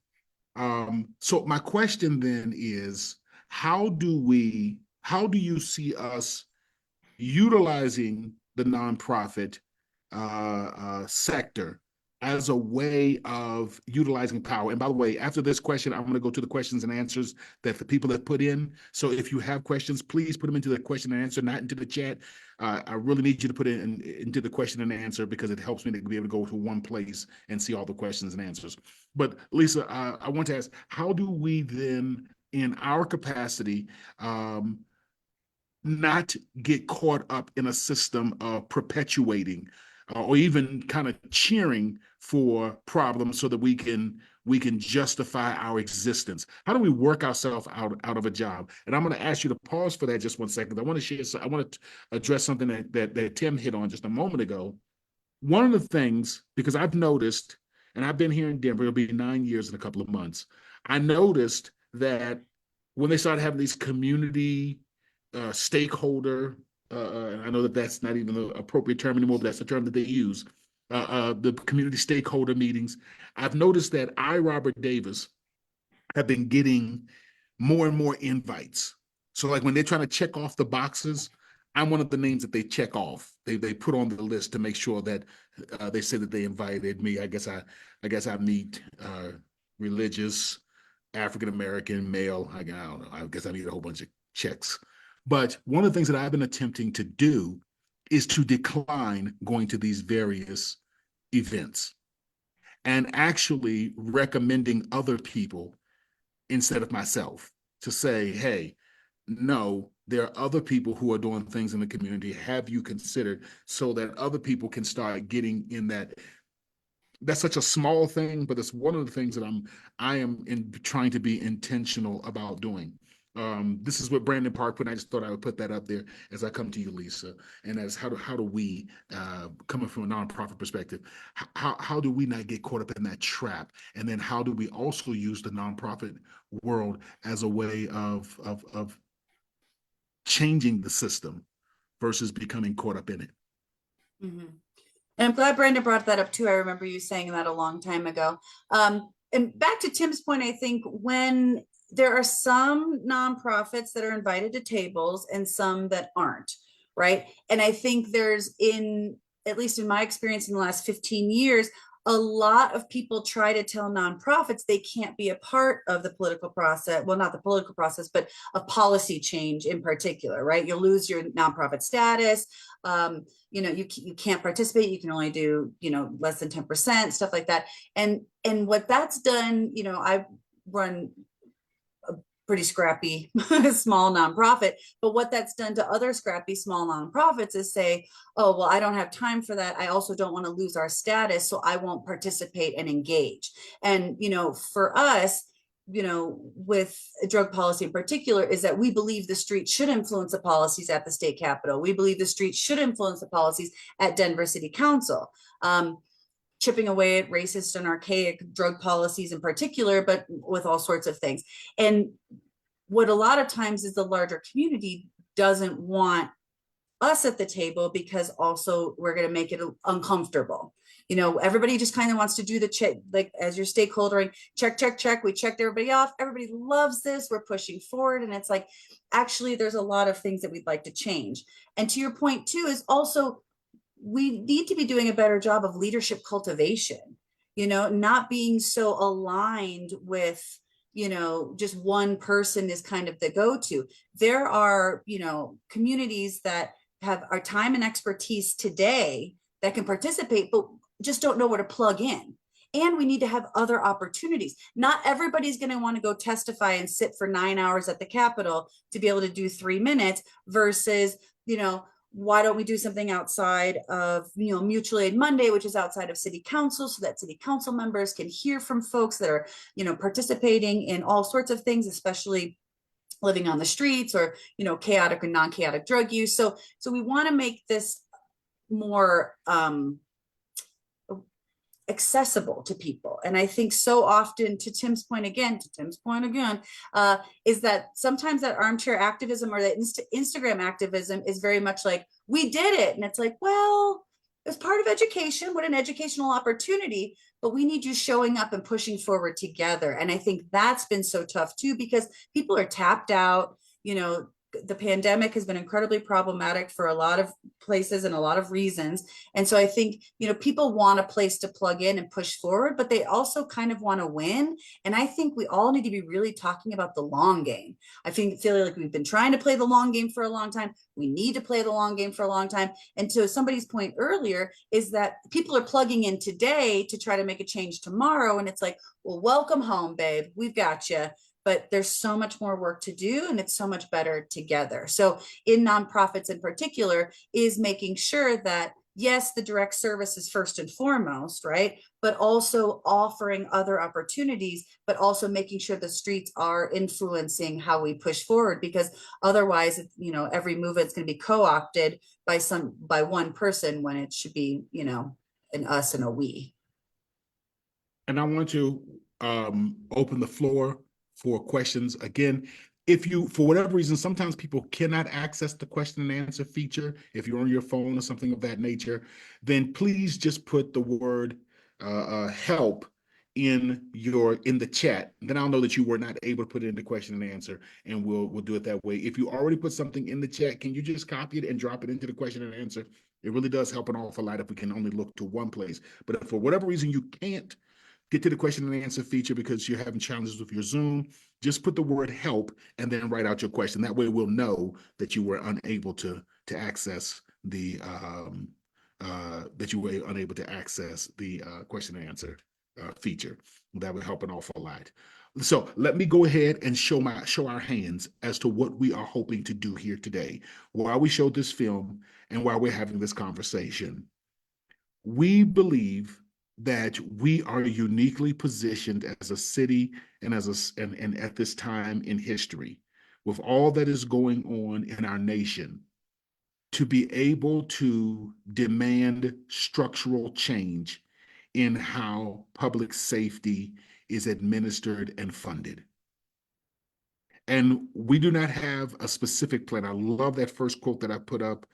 So my question then is, how do you see us utilizing the nonprofit sector as a way of utilizing power? And by the way, after this question, I'm going to go to the questions and answers that the people have put in. So if you have questions, please put them into the question and answer, not into the chat. I really need you to put it into the question and answer because it helps me to be able to go to one place and see all the questions and answers. But Lisa, I want to ask, how do we then, in our capacity, not get caught up in a system of perpetuating or even kind of cheering for problems so that we can justify our existence? How do we work ourselves out of a job? And I'm going to ask you to pause for that just 1 second. I want to address something that Tim hit on just a moment ago. One of the things, because I've noticed, and I've been here in Denver, it'll be 9 years in a couple of months. I noticed that when they started having these community stakeholder, and I know that that's not even the appropriate term anymore, but that's the term that they use, the community stakeholder meetings, I've noticed that Robert Davis, have been getting more and more invites. So like when they're trying to check off the boxes, I'm one of the names that they check off. They put on the list to make sure that they say that they invited me. I guess I meet religious, African American, male. I don't know. I guess I need a whole bunch of checks. But one of the things that I've been attempting to do is to decline going to these various events and actually recommending other people instead of myself, to say, hey, no, there are other people who are doing things in the community. Have you considered, so that other people can start getting in that? That's such a small thing, but it's one of the things that I am trying to be intentional about doing. This is what Brandon Park put. I just thought I would put that up there as I come to you, Lisa. And as how do we, coming from a nonprofit perspective, how do we not get caught up in that trap? And then how do we also use the nonprofit world as a way of changing the system versus becoming caught up in it? Mm-hmm. And I'm glad Brandon brought that up too. I remember you saying that a long time ago. And back to Tim's point, I think when there are some nonprofits that are invited to tables and some that aren't, right? And I think there's, at least in my experience in the last 15 years, a lot of people try to tell nonprofits they can't be a part of the political process. Well, not the political process, but a policy change in particular, right? You'll lose your nonprofit status. You can't participate. You can only do, less than 10%, stuff like that. And what that's done, I run a pretty scrappy small nonprofit, but what that's done to other scrappy small nonprofits is say, oh, well, I don't have time for that. I also don't want to lose our status, so I won't participate and engage. And, for us, with drug policy in particular, is that we believe the street should influence the policies at the state capitol. We believe the street should influence the policies at Denver City Council, chipping away at racist and archaic drug policies in particular, but with all sorts of things. And what a lot of times is the larger community doesn't want us at the table, because also we're going to make it uncomfortable. Everybody just kind of wants to do the check, like as your stakeholdering, check. We checked everybody off. Everybody loves this. We're pushing forward. And it's like, actually, there's a lot of things that we'd like to change. And to your point too, is also, we need to be doing a better job of leadership cultivation, not being so aligned with, just one person is kind of the go-to. There are, communities that have our time and expertise today that can participate, but just don't know where to plug in. And we need to have other opportunities. Not everybody's going to want to go testify and sit for 9 hours at the Capitol to be able to do 3 minutes versus, why don't we do something outside of, Mutual Aid Monday, which is outside of city council, so that city council members can hear from folks that are, participating in all sorts of things, especially living on the streets or, chaotic and non-chaotic drug use. So we want to make this more accessible to people. And I think so often, to Tim's point again, is that sometimes that armchair activism or that Instagram activism is very much like, we did it. And it's like, well, it's part of education. What an educational opportunity, but we need you showing up and pushing forward together. And I think that's been so tough too, because people are tapped out. You know, the pandemic has been incredibly problematic for a lot of places and a lot of reasons. And so I think, you know, people want a place to plug in and push forward, but they also kind of want to win. And I think we all need to be really talking about the long game. I feel like we've been trying to play the long game for a long time. We need to play the long game for a long time. And to somebody's point earlier is that people are plugging in today to try to make a change tomorrow. And it's like, well, welcome home, babe. We've got you. But there's so much more work to do, and it's so much better together. So in nonprofits in particular is making sure that, yes, the direct service is first and foremost, right? But also offering other opportunities, but also making sure the streets are influencing how we push forward, because otherwise, you know, every movement's going to be co-opted by one person when it should be, you know, an us and a we. And I want to open the floor for questions. Again, if you, for whatever reason, sometimes people cannot access the question and answer feature, if you're on your phone or something of that nature, then please just put the word help in the chat. Then I'll know that you were not able to put it into question and answer, and we'll do it that way. If you already put something in the chat, can you just copy it and drop it into the question and answer? It really does help an awful lot if we can only look to one place. But if for whatever reason you can't get to the question and answer feature because you're having challenges with your Zoom, just put the word help and then write out your question. That way we'll know that you were unable to access the question and answer feature. That would help an awful lot. So let me go ahead and show our hands as to what we are hoping to do here today while we show this film and while we're having this conversation. We believe that we are uniquely positioned as a city and and at this time in history, with all that is going on in our nation, to be able to demand structural change in how public safety is administered and funded. And we do not have a specific plan. I love that first quote that I put up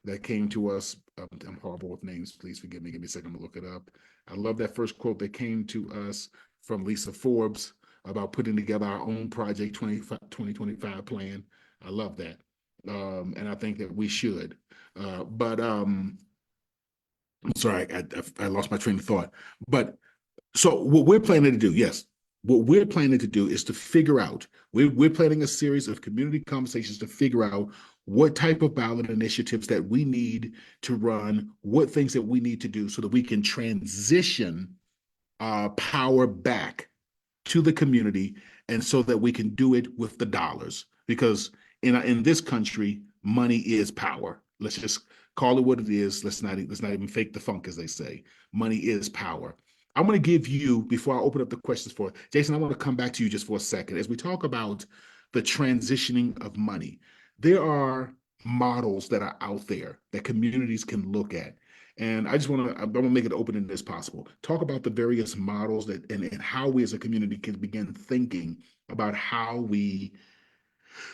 that came to us. I'm horrible with names. Please forgive me. Give me a second to look it up. I love that first quote that came to us from Lisa Forbes about putting together our own Project 2025 plan. I love that. And I think that we should. I'm sorry, I lost my train of thought. But so what we're planning to do, yes, what we're planning to do is to figure out, we're planning a series of community conversations to figure out what type of ballot initiatives that we need to run, what things that we need to do so that we can transition power back to the community, and so that we can do it with the dollars. Because in this country, money is power. Let's just call it what it is. Let's not even fake the funk, as they say. Money is power. I'm going to give you, before I open up the questions for Jason, I want to come back to you just for a second. As we talk about the transitioning of money, there are models that are out there that communities can look at. And I want to make it open as possible. Talk about the various models that and how we as a community can begin thinking about how we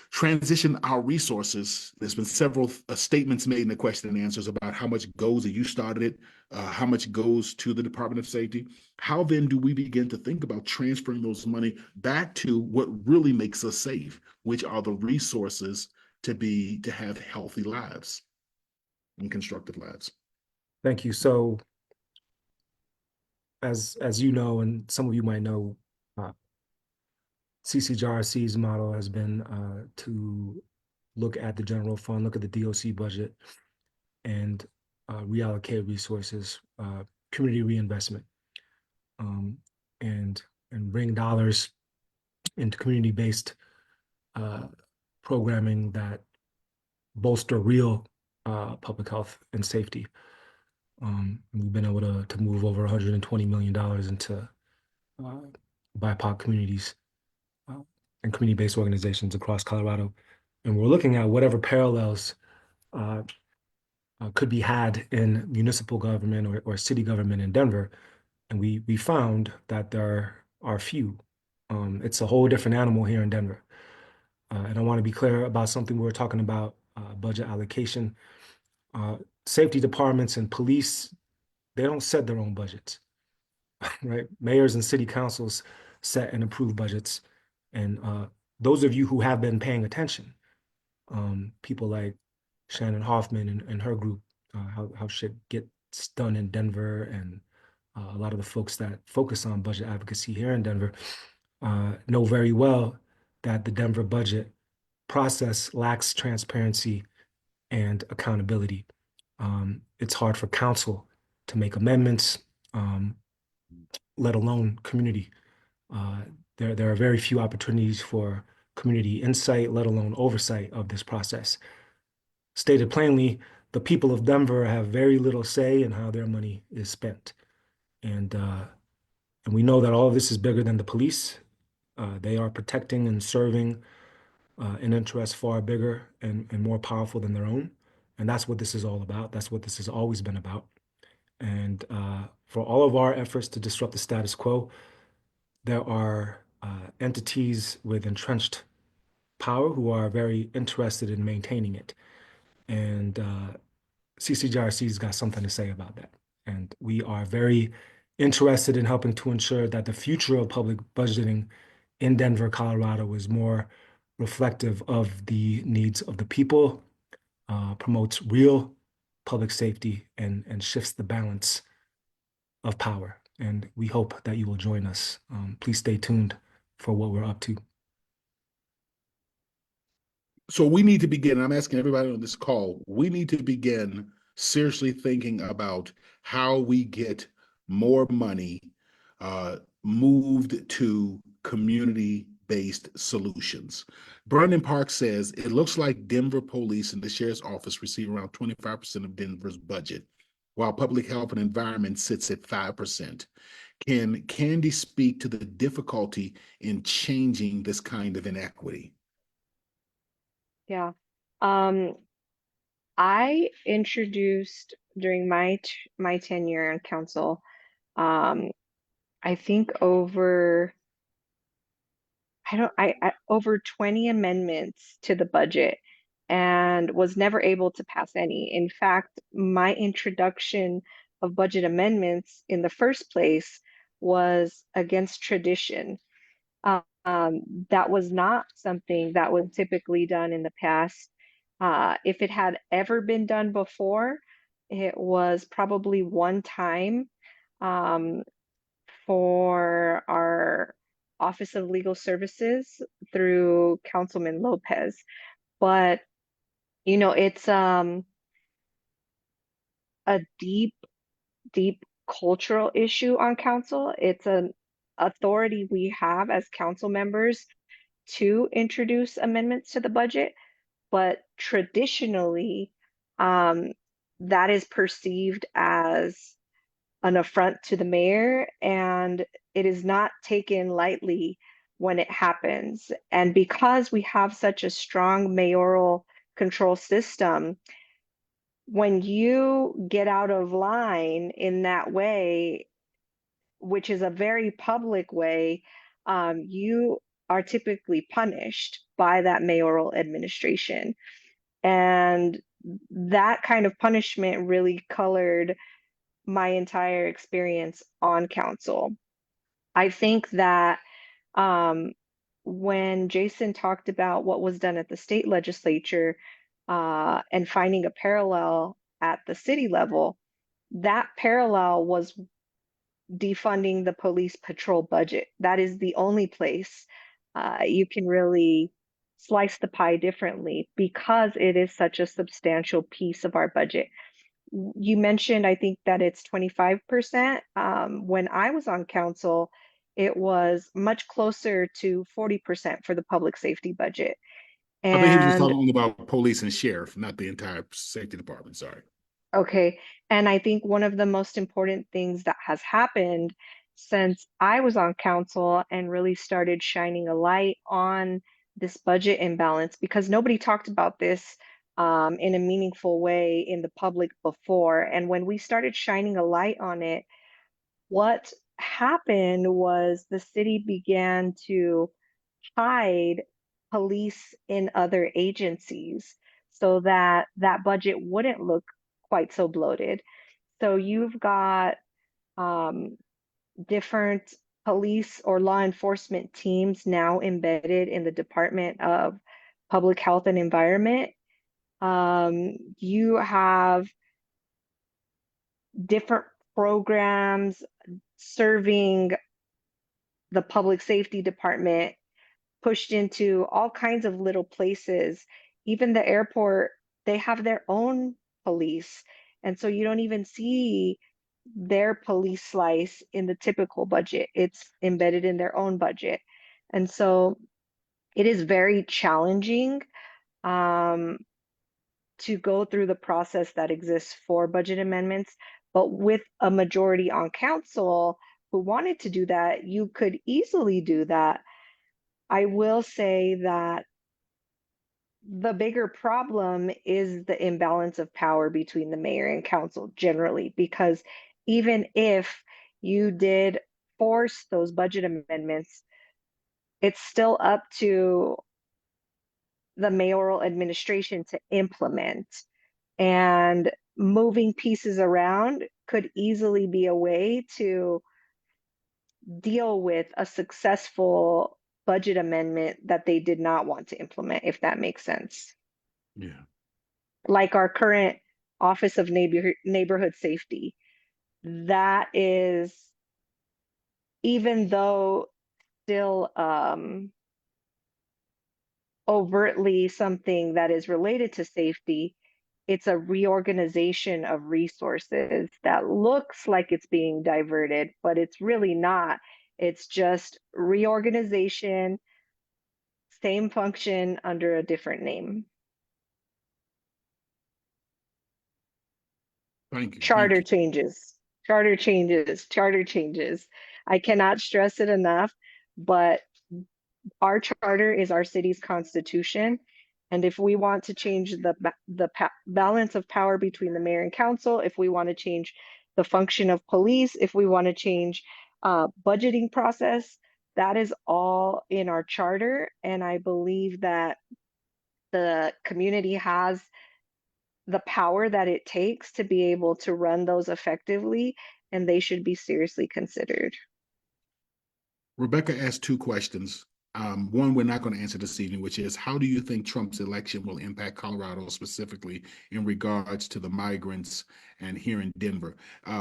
transition our resources. There's been several statements made in the question and answers about how much goes, and you started it, how much goes to the Department of Safety. How then do we begin to think about transferring those money back to what really makes us safe, which are the resources to have healthy lives and constructive lives? Thank you. So as you know, and some of you might know, CCJRC's model has been to look at the general fund, look at the DOC budget, and reallocate resources, community reinvestment, and bring dollars into community-based programming that bolster real public health and safety. We've been able to move over $120 million into BIPOC communities and community-based organizations across Colorado. And we're looking at whatever parallels could be had in municipal government or city government in Denver. And we found that there are few. It's a whole different animal here in Denver. And I want to be clear about something we were talking about, budget allocation. Safety departments and police, they don't set their own budgets, right? Mayors and city councils set and approve budgets. And those of you who have been paying attention, people like Shannon Hoffman and her group, how shit gets done in Denver, and a lot of the folks that focus on budget advocacy here in Denver know very well that the Denver budget process lacks transparency and accountability. It's hard for council to make amendments, let alone community. There are very few opportunities for community insight, let alone oversight of this process. Stated plainly, the people of Denver have very little say in how their money is spent. And we know that all of this is bigger than the police. They are protecting and serving an interest far bigger and more powerful than their own. And that's what this is all about. That's what this has always been about. And for all of our efforts to disrupt the status quo, there are entities with entrenched power who are very interested in maintaining it. And CCJRC's got something to say about that. And we are very interested in helping to ensure that the future of public budgeting in Denver, Colorado is more reflective of the needs of the people, promotes real public safety, and shifts the balance of power. And we hope that you will join us. Please stay tuned for what we're up to. So we need to begin, I'm asking everybody on this call, we need to begin seriously thinking about how we get more money moved to community-based solutions. Brandon Park says, it looks like Denver police and the sheriff's office receive around 25% of Denver's budget, while public health and environment sits at 5%. Can Candy speak to the difficulty in changing this kind of inequity? Yeah. I introduced during my tenure on council, I think over over 20 amendments to the budget, and was never able to pass any. In fact, my introduction of budget amendments in the first place was against tradition. That was not something that was typically done in the past. If it had ever been done before, it was probably one time for our Office of Legal Services through Councilman Lopez. But, you know, it's a deep cultural issue on council. It's an authority we have as council members to introduce amendments to the budget, but traditionally, that is perceived as an affront to the mayor, and it is not taken lightly when it happens. And because we have such a strong mayoral control system, when you get out of line in that way, which is a very public way, you are typically punished by that mayoral administration. And that kind of punishment really colored my entire experience on council. I think that when Jason talked about what was done at the state legislature and finding a parallel at the city level, that parallel was defunding the police patrol budget. That is the only place you can really slice the pie differently, because it is such a substantial piece of our budget. You mentioned, I think, that it's 25%. When I was on council, it was much closer to 40% for the public safety budget. I think he was just And talking about police and sheriff, not the entire safety department. Sorry. okay, and I think one of the most important things that has happened since I was on council and really started shining a light on this budget imbalance, because nobody talked about this in a meaningful way in the public before. And when we started shining a light on it, what happened was the city began to hide police in other agencies so that that budget wouldn't look quite so bloated. So you've got different police or law enforcement teams now embedded in the Department of Public Health and Environment. You have different programs serving the public safety department pushed into all kinds of little places. Even the airport, they have their own police. And so you don't even see their police slice in the typical budget. It's embedded in their own budget. And so it is very challenging to go through the process that exists for budget amendments. But with a majority on council who wanted to do that, you could easily do that. I will say that the bigger problem is the imbalance of power between the mayor and council generally, because even if you did force those budget amendments, it's still up to the mayoral administration to implement. And moving pieces around could easily be a way to deal with a successful budget amendment that they did not want to implement, if that makes sense. Yeah. Like our current Office of Neighborhood Safety. That is, even though still overtly something that is related to safety, it's a reorganization of resources that looks like it's being diverted, but it's really not. It's just reorganization, same function under a different name. Thank you. Charter Thank you. changes, charter changes, charter changes. I cannot stress it enough, but our charter is our city's constitution. And if we want to change the balance of power between the mayor and council, if we want to change the function of police, if we want to change budgeting process, that is all in our charter. And I believe that the community has the power that it takes to be able to run those effectively, and they should be seriously considered. Rebecca asked two questions. One we're not going to answer this evening, which is, how do you think Trump's election will impact Colorado specifically in regards to the migrants and here in Denver?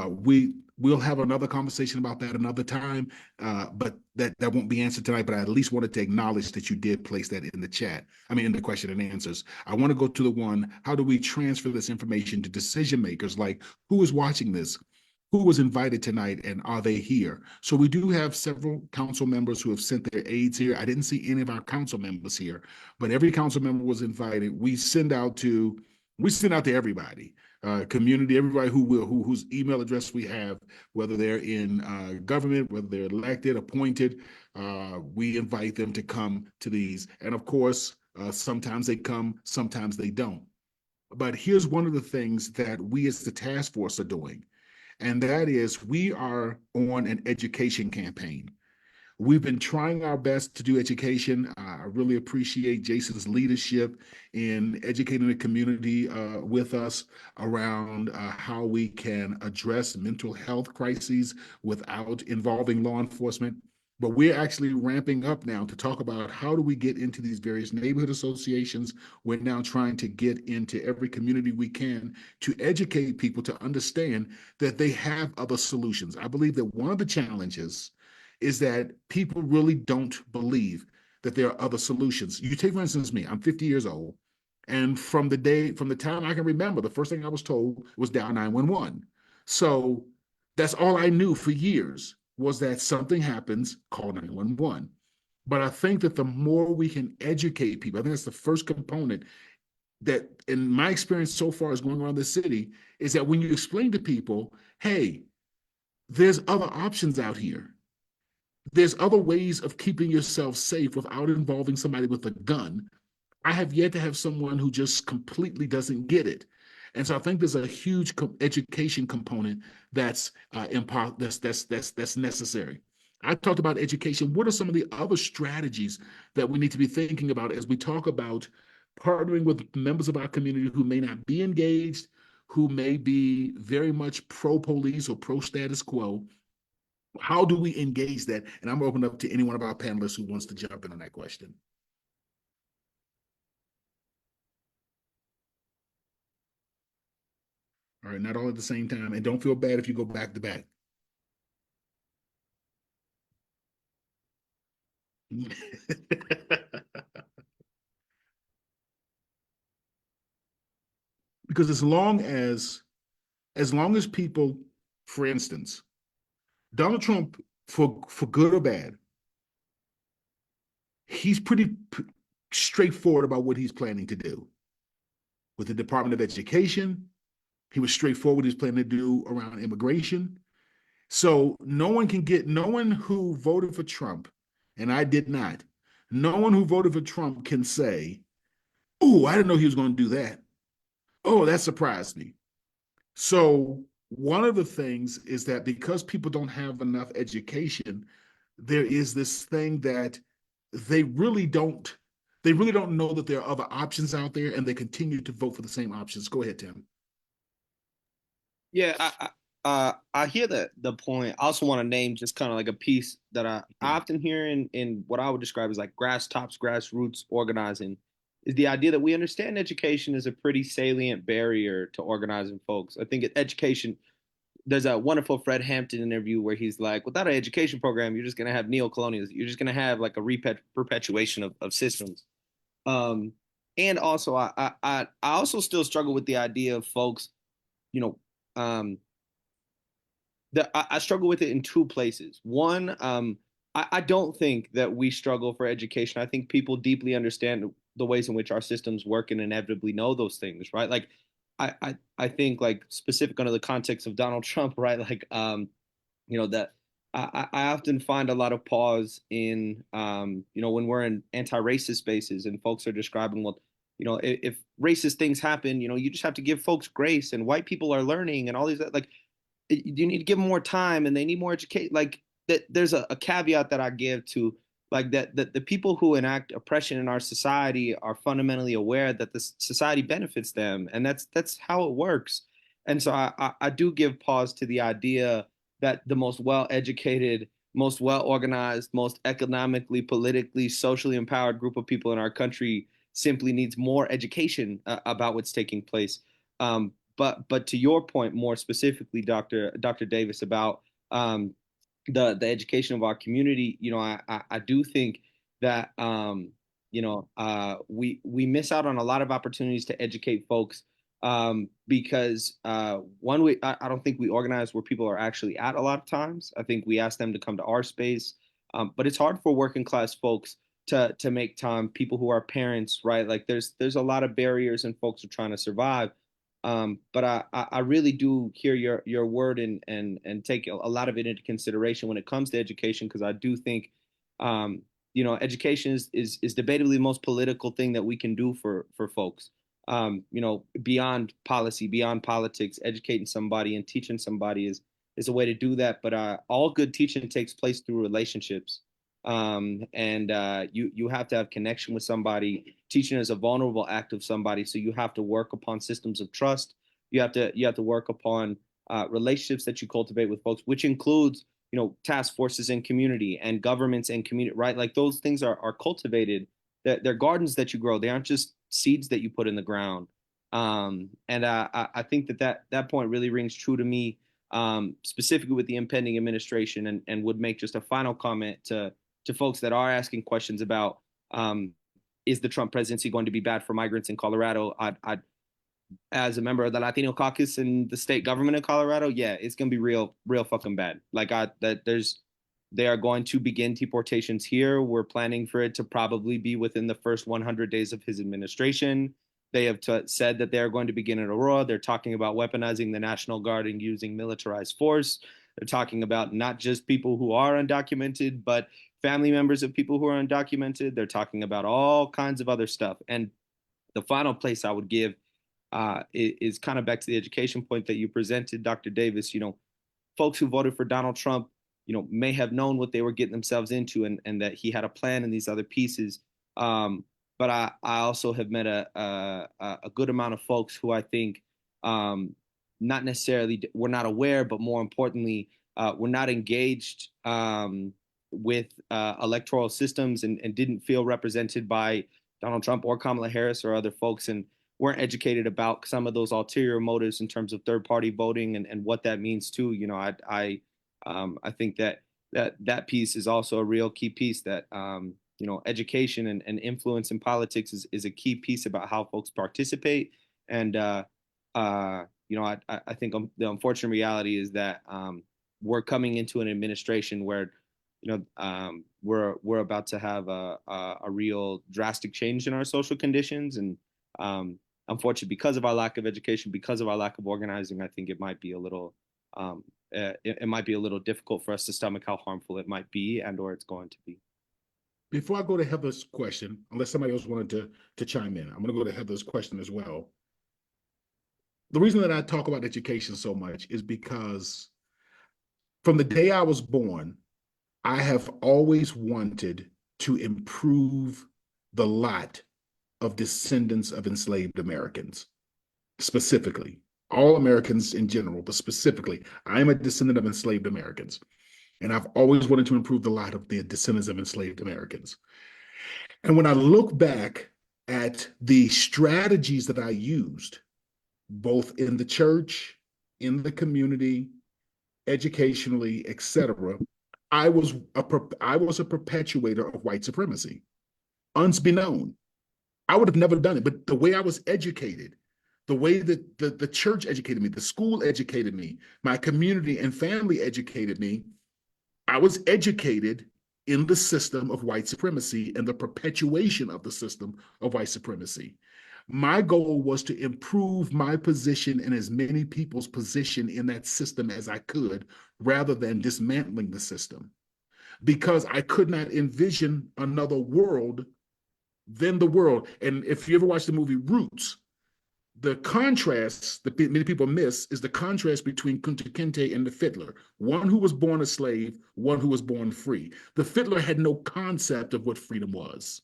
We'll have another conversation about that another time, but that won't be answered tonight. But I at least wanted to acknowledge that you did place that in the chat. I mean, in the question and answers. I want to go to the one, how do we transfer this information to decision makers? Like, who is watching this? Who was invited tonight and are they here? So we do have several council members who have sent their aides here. I didn't see any of our council members here, but every council member was invited. We send out to everybody, community, everybody whose email address we have, whether they're in government, whether they're elected, appointed, we invite them to come to these. And of course, sometimes they come, sometimes they don't. But here's one of the things that we as the task force are doing. And that is, we are on an education campaign. We've been trying our best to do education. I really appreciate Jason's leadership in educating the community with us around how we can address mental health crises without involving law enforcement. But we're actually ramping up now to talk about how do we get into these various neighborhood associations. We're now trying to get into every community we can to educate people to understand that they have other solutions. I believe that one of the challenges is that people really don't believe that there are other solutions. You take, for instance, me, I'm 50 years old. And from the time I can remember, the first thing I was told was dial 911. So that's all I knew for years, was that something happens, call 911. But I think that the more we can educate people, I think that's the first component that, in my experience so far is going around the city, is that when you explain to people, hey, there's other options out here. There's other ways of keeping yourself safe without involving somebody with a gun. I have yet to have someone who just completely doesn't get it. And so I think there's a huge education component that's that's necessary. I talked about education. What are some of the other strategies that we need to be thinking about as we talk about partnering with members of our community who may not be engaged, who may be very much pro police or pro status quo? How do we engage that? And I'm open up to any one of our panelists who wants to jump in on that question. All right, not all at the same time. And don't feel bad if you go back to back. Because as long as people, for instance, Donald Trump, for good or bad, he's pretty straightforward about what he's planning to do. With the Department of Education, he was straightforward what he's planning to do around immigration. So no one who voted for Trump, and I did not, no one who voted for Trump can say, oh, I didn't know he was going to do that. Oh, that surprised me. So one of the things is that because people don't have enough education, there is this thing that they really don't know that there are other options out there, and they continue to vote for the same options. Go ahead, Tim. Yeah, I hear the point. I also want to name just kind of like a piece that I often hear in what I would describe as like grassroots organizing, is the idea that we understand education is a pretty salient barrier to organizing folks. I think education, there's a wonderful Fred Hampton interview where he's like, without an education program, you're just going to have neocolonialism. You're just going to have like a perpetuation of systems. And also, I also still struggle with the idea of folks, you know, that I struggle with it in two places. One, I don't think that we struggle for education. I think people deeply understand the ways in which our systems work and inevitably know those things, right? Like, I think like specific under the context of Donald Trump, right? Like, that I often find a lot of pause in, when we're in anti-racist spaces and folks are describing, well, if racist things happen, you just have to give folks grace, and white people are learning and all these, like, you need to give them more time and they need more education. Like that, there's a caveat that I give to like that the people who enact oppression in our society are fundamentally aware that the society benefits them, and that's how it works. And so I do give pause to the idea that the most well-educated, most well-organized, most economically, politically, socially empowered group of people in our country simply needs more education about what's taking place. But to your point more specifically, Dr. Davis, about the education of our community, I do think that we miss out on a lot of opportunities to educate folks because one, I don't think we organize where people are actually at a lot of times. I think we ask them to come to our space, but it's hard for working class folks to make time. People who are parents, right? Like there's a lot of barriers, and folks are trying to survive. But I really do hear your word and take a lot of it into consideration when it comes to education, because I do think education is debatably the most political thing that we can do for folks. Beyond policy, beyond politics, educating somebody and teaching somebody is a way to do that. But all good teaching takes place through relationships. And you have to have connection with somebody. Teaching is a vulnerable act of somebody, so you have to work upon systems of trust. You have to work upon relationships that you cultivate with folks, which includes task forces and community and governments and community, right? Like those things are cultivated. They're gardens that you grow. They aren't just seeds that you put in the ground. And I think that point really rings true to me, specifically with the impending administration, and would make just a final comment to folks that are asking questions about is the Trump presidency going to be bad for migrants in Colorado? I as a member of the Latino caucus in the state government of Colorado, yeah, it's gonna be real fucking bad. Like they are going to begin deportations here. We're planning for it to probably be within the first 100 days of his administration. They have said that they're going to begin in Aurora. They're talking about weaponizing the National Guard and using militarized force. They're talking about not just people who are undocumented, but family members of people who are undocumented. They're talking about all kinds of other stuff. And the final place I would give is kind of back to the education point that you presented, Dr. Davis. Folks who voted for Donald Trump, may have known what they were getting themselves into, and that he had a plan in these other pieces. But I also have met a good amount of folks who I think not necessarily were not aware, but more importantly, were not engaged with electoral systems, and didn't feel represented by Donald Trump or Kamala Harris or other folks, and weren't educated about some of those ulterior motives in terms of third-party voting, and what that means too. I think that piece is also a real key piece, that education and influence in politics is a key piece about how folks participate. And I think the unfortunate reality is that we're coming into an administration where we're about to have a real drastic change in our social conditions, and unfortunately, because of our lack of education, because of our lack of organizing, I think it might be a little it might be a little difficult for us to stomach how harmful it might be, or it's going to be. Before I go to Heather's question, unless somebody else wanted to chime in, I'm going to go to Heather's question as well. The reason that I talk about education so much is because from the day I was born, I have always wanted to improve the lot of descendants of enslaved Americans, specifically. All Americans in general, but specifically, I am a descendant of enslaved Americans. And I've always wanted to improve the lot of the descendants of enslaved Americans. And when I look back at the strategies that I used, both in the church, in the community, educationally, etc., I was a perpetuator of white supremacy, unbeknown. I would have never done it, but the way I was educated, the way that the church educated me, the school educated me, my community and family educated me, I was educated in the system of white supremacy and the perpetuation of the system of white supremacy. My goal was to improve my position and as many people's position in that system as I could, rather than dismantling the system, because I could not envision another world than the world. And if you ever watch the movie Roots, the contrast that many people miss is the contrast between Kunta Kinte and the Fiddler. One who was born a slave, one who was born free. The Fiddler had no concept of what freedom was.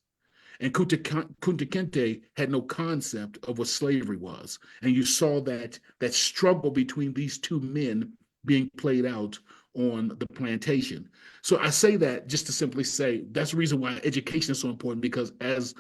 And Kunta Kinte had no concept of what slavery was. And you saw that struggle between these two men being played out on the plantation. So I say that just to simply say that's the reason why education is so important, because as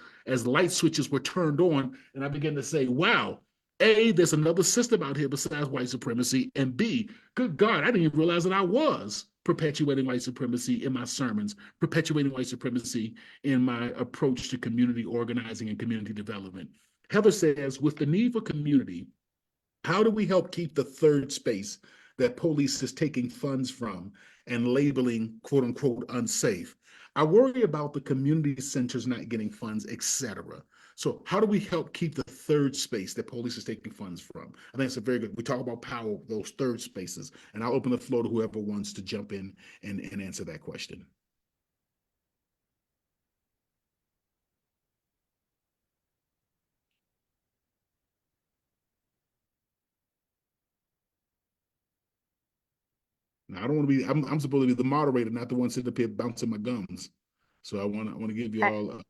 light switches were turned on, and I began to say, wow, A, there's another system out here besides white supremacy, and B, good God, I didn't even realize that I was perpetuating white supremacy in my sermons, perpetuating white supremacy in my approach to community organizing and community development. Heather says, with the need for community, how do we help keep the third space that police is taking funds from and labeling quote unquote unsafe? I worry about the community centers not getting funds, etc. So how do we help keep the third space that police is taking funds from? I think it's a very good, we talk about power, those third spaces, and I'll open the floor to whoever wants to jump in and answer that question. Now, I don't want to be, I'm supposed to be the moderator, not the one sitting up here bouncing my gums. So I want to give you all,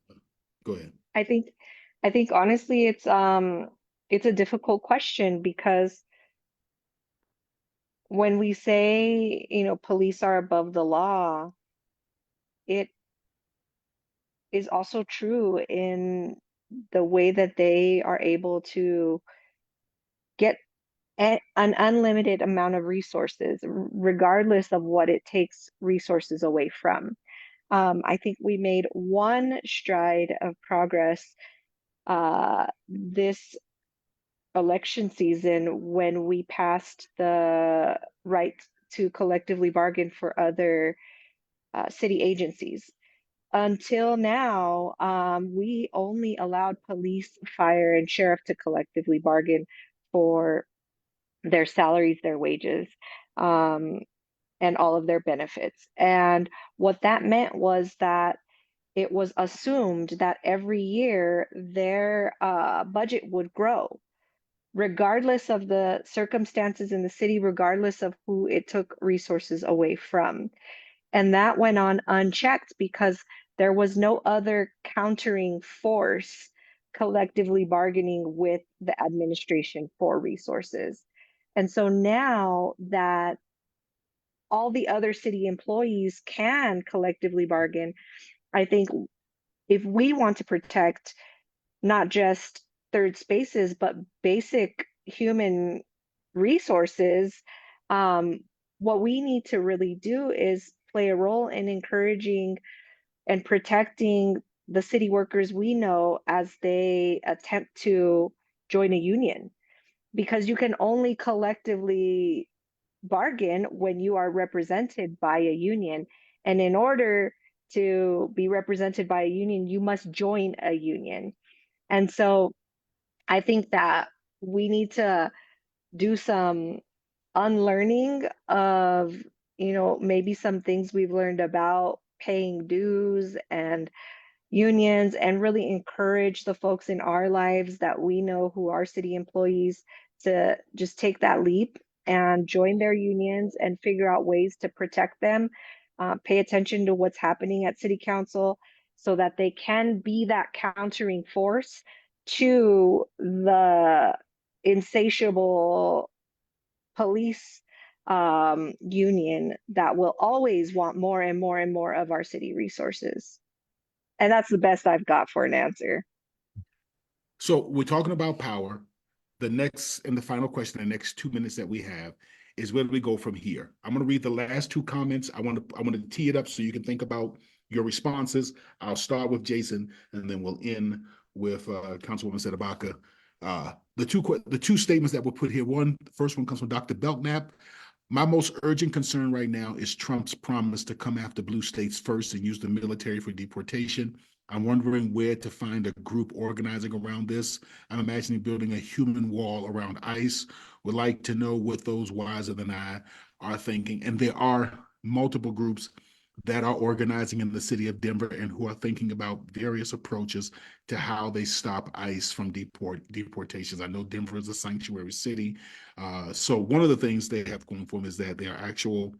go ahead. I think honestly it's a difficult question, because when we say, police are above the law, it is also true in the way that they are able to get an unlimited amount of resources, regardless of what it takes resources away from. I think we made one stride of progress this election season when we passed the right to collectively bargain for other city agencies. Until now, we only allowed police, fire, and sheriff to collectively bargain for their salaries, their wages. and all of their benefits. And what that meant was that it was assumed that every year their budget would grow, regardless of the circumstances in the city, regardless of who it took resources away from. And that went on unchecked because there was no other countering force collectively bargaining with the administration for resources. And so now that all the other city employees can collectively bargain, I think if we want to protect not just third spaces, but basic human resources, what we need to really do is play a role in encouraging and protecting the city workers we know as they attempt to join a union, because you can only collectively bargain when you are represented by a union. And in order to be represented by a union, you must join a union. And so I think that we need to do some unlearning of, maybe some things we've learned about paying dues and unions, and really encourage the folks in our lives that we know who are city employees to just take that leap and join their unions and figure out ways to protect them, pay attention to what's happening at city council so that they can be that countering force to the insatiable police union that will always want more and more and more of our city resources. And that's the best I've got for an answer. So we're talking about power. The next and the final question, the next 2 minutes that we have, is where do we go from here? I'm going to read the last two comments. I want to tee it up so you can think about your responses. I'll start with Jason, and then we'll end with Councilwoman Sedabaka. The two statements that were put here. The first one comes from Dr. Belknap. My most urgent concern right now is Trump's promise to come after blue states first and use the military for deportation. I'm wondering where to find a group organizing around this. I'm imagining building a human wall around ICE. Would like to know what those wiser than I are thinking. And there are multiple groups that are organizing in the city of Denver and who are thinking about various approaches to how they stop ICE from deportations. I know Denver is a sanctuary city. So one of the things they have going for them is that there are actual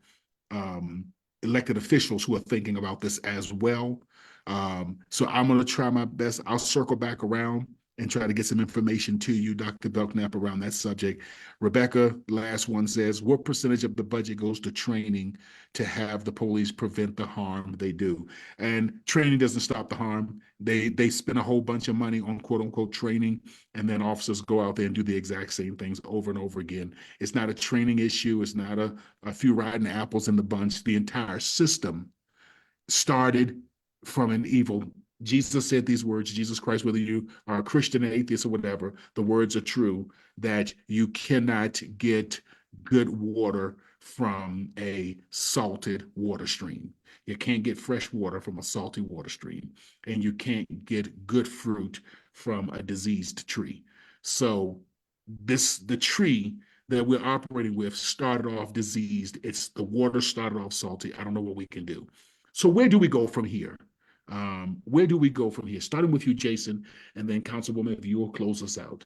elected officials who are thinking about this as well. So I'm going to try my best. I'll circle back around and try to get some information to you, Dr. Belknap, around that subject. Rebecca, last one, says, what percentage of the budget goes to training to have the police prevent the harm they do? And training doesn't stop the harm. They spend a whole bunch of money on quote unquote training, and then officers go out there and do the exact same things over and over again. It's not a training issue. It's not a few rotten apples in the bunch. The entire system started from an evil. Jesus said these words, Jesus Christ, whether you are a Christian, an atheist, or whatever, the words are true, that you cannot get good water from a salted water stream. You can't get fresh water from a salty water stream, and you can't get good fruit from a diseased tree. So the tree that we're operating with started off diseased. The water started off salty. I don't know what we can do. So where do we go from here? Where do we go from here? Starting with you, Jason, and then Councilwoman, if you will close us out.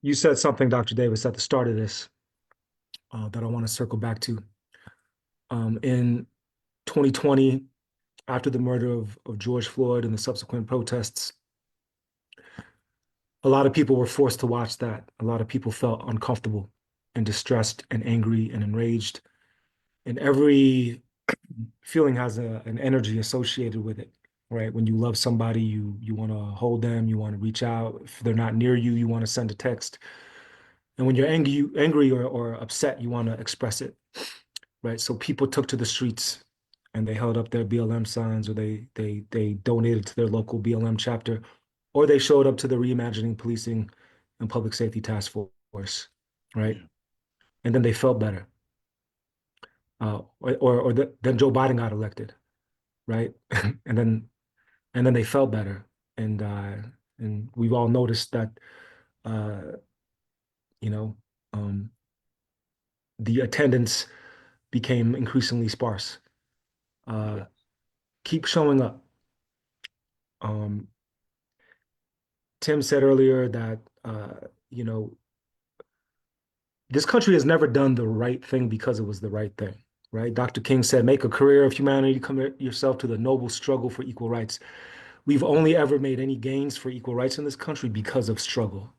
You said something, Dr. Davis, at the start of this that I want to circle back to. In 2020, after the murder of George Floyd and the subsequent protests, a lot of people were forced to watch that. A lot of people felt uncomfortable and distressed and angry and enraged. And every feeling has an energy associated with it, right? When you love somebody, you want to hold them, you want to reach out. If they're not near you, you want to send a text. And when you're angry or upset, you want to express it, right? So people took to the streets and they held up their BLM signs, or they donated to their local BLM chapter, or they showed up to the Reimagining Policing and Public Safety Task Force, right? And then they felt better. Then Joe Biden got elected, right? and then they felt better, and we've all noticed that, the attendance became increasingly sparse. Keep showing up. Tim said earlier that, you know, this country has never done the right thing because it was the right thing, right? Dr. King said, make a career of humanity, commit yourself to the noble struggle for equal rights. We've only ever made any gains for equal rights in this country because of struggle.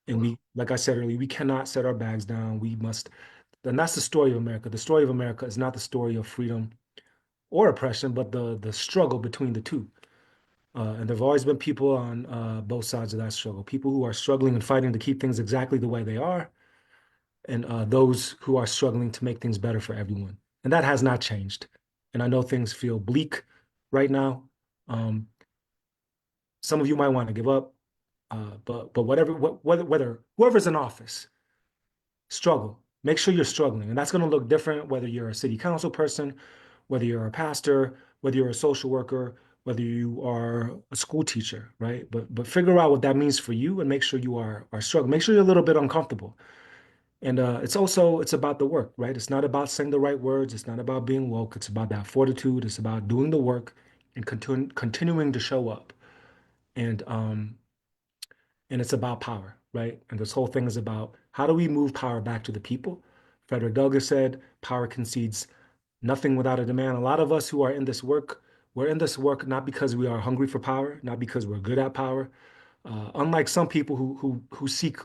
And we, like I said earlier, we cannot set our bags down. We must, and that's the story of America. The story of America is not the story of freedom or oppression, but the struggle between the two. And there have always been people on both sides of that struggle, people who are struggling and fighting to keep things exactly the way they are, and those who are struggling to make things better for everyone. And that has not changed. And I know things feel bleak right now. Some of you might want to give up, but whether whoever's in office, struggle. Make sure you're struggling, and that's going to look different whether you're a city council person, whether you're a pastor, whether you're a social worker, whether you are a school teacher, right? But figure out what that means for you and make sure you are struggling. Make sure you're a little bit uncomfortable. And it's about the work, right? It's not about saying the right words. It's not about being woke. It's about that fortitude. It's about doing the work and continuing to show up. And it's about power, right? And this whole thing is about how do we move power back to the people? Frederick Douglass said, power concedes nothing without a demand. A lot of us who are in this work, we're in this work not because we are hungry for power, not because we're good at power. Unlike some people who seek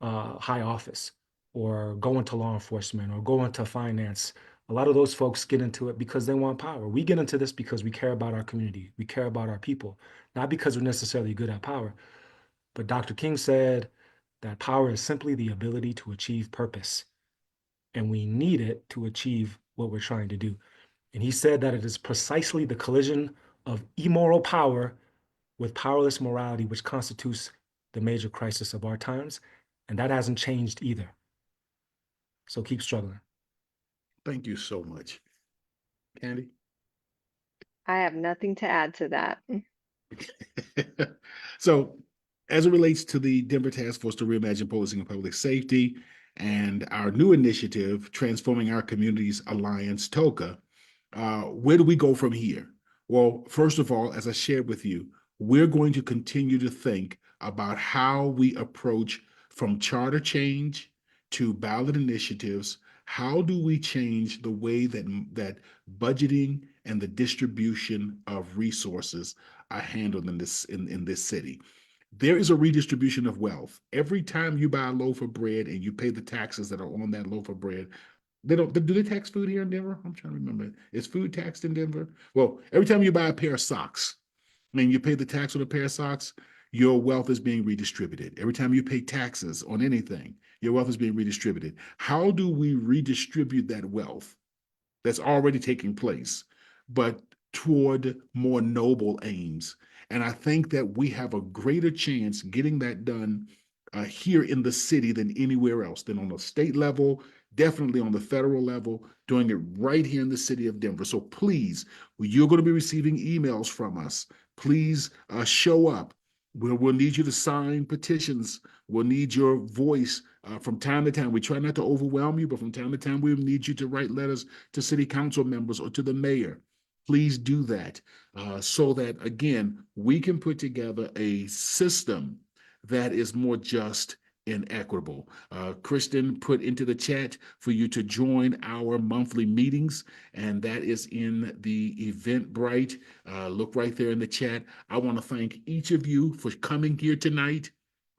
high office or go into law enforcement or go into finance, a lot of those folks get into it because they want power. We get into this because we care about our community, we care about our people, not because we're necessarily good at power. But Dr. King said that power is simply the ability to achieve purpose, and we need it to achieve what we're trying to do. And he said that it is precisely the collision of immoral power with powerless morality which constitutes the major crisis of our times, and that hasn't changed either. So keep struggling. Thank you so much. Candy? I have nothing to add to that. So, as it relates to the Denver Task Force to Reimagine Policing and Public Safety and our new initiative, Transforming Our Communities Alliance, TOCA, where do we go from here? Well, first of all, as I shared with you, we're going to continue to think about how we approach from charter change to ballot initiatives. How do we change the way that budgeting and the distribution of resources are handled in this city? There is a redistribution of wealth. Every time you buy a loaf of bread and you pay the taxes that are on that loaf of bread, do they tax food here in Denver? I'm trying to remember. Is food taxed in Denver? Well, every time you buy a pair of socks, and you pay the tax on a pair of socks, your wealth is being redistributed. Every time you pay taxes on anything, your wealth is being redistributed. How do we redistribute that wealth that's already taking place, but toward more noble aims? And I think that we have a greater chance getting that done here in the city than anywhere else, than on the state level, definitely on the federal level, doing it right here in the city of Denver. So please, you're going to be receiving emails from us. Please show up. We'll need you to sign petitions. We'll need your voice from time to time. We try not to overwhelm you, but from time to time, we need you to write letters to city council members or to the mayor. Please do that so that, again, we can put together a system that is more just and equitable. Kristen put into the chat for you to join our monthly meetings, and that is in the Eventbrite. Look right there in the chat. I want to thank each of you for coming here tonight,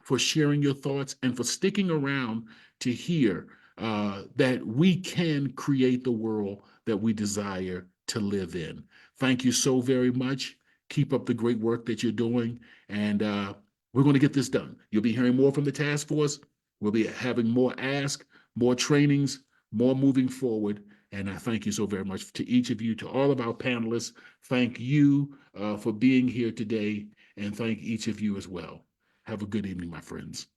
for sharing your thoughts, and for sticking around to hear that we can create the world that we desire to live in. Thank you so very much. Keep up the great work that you're doing, and we're going to get this done. You'll be hearing more from the task force. We'll be having more ask, more trainings, more moving forward. And I thank you so very much to each of you, to all of our panelists. Thank you for being here today, and thank each of you as well. Have a good evening, my friends.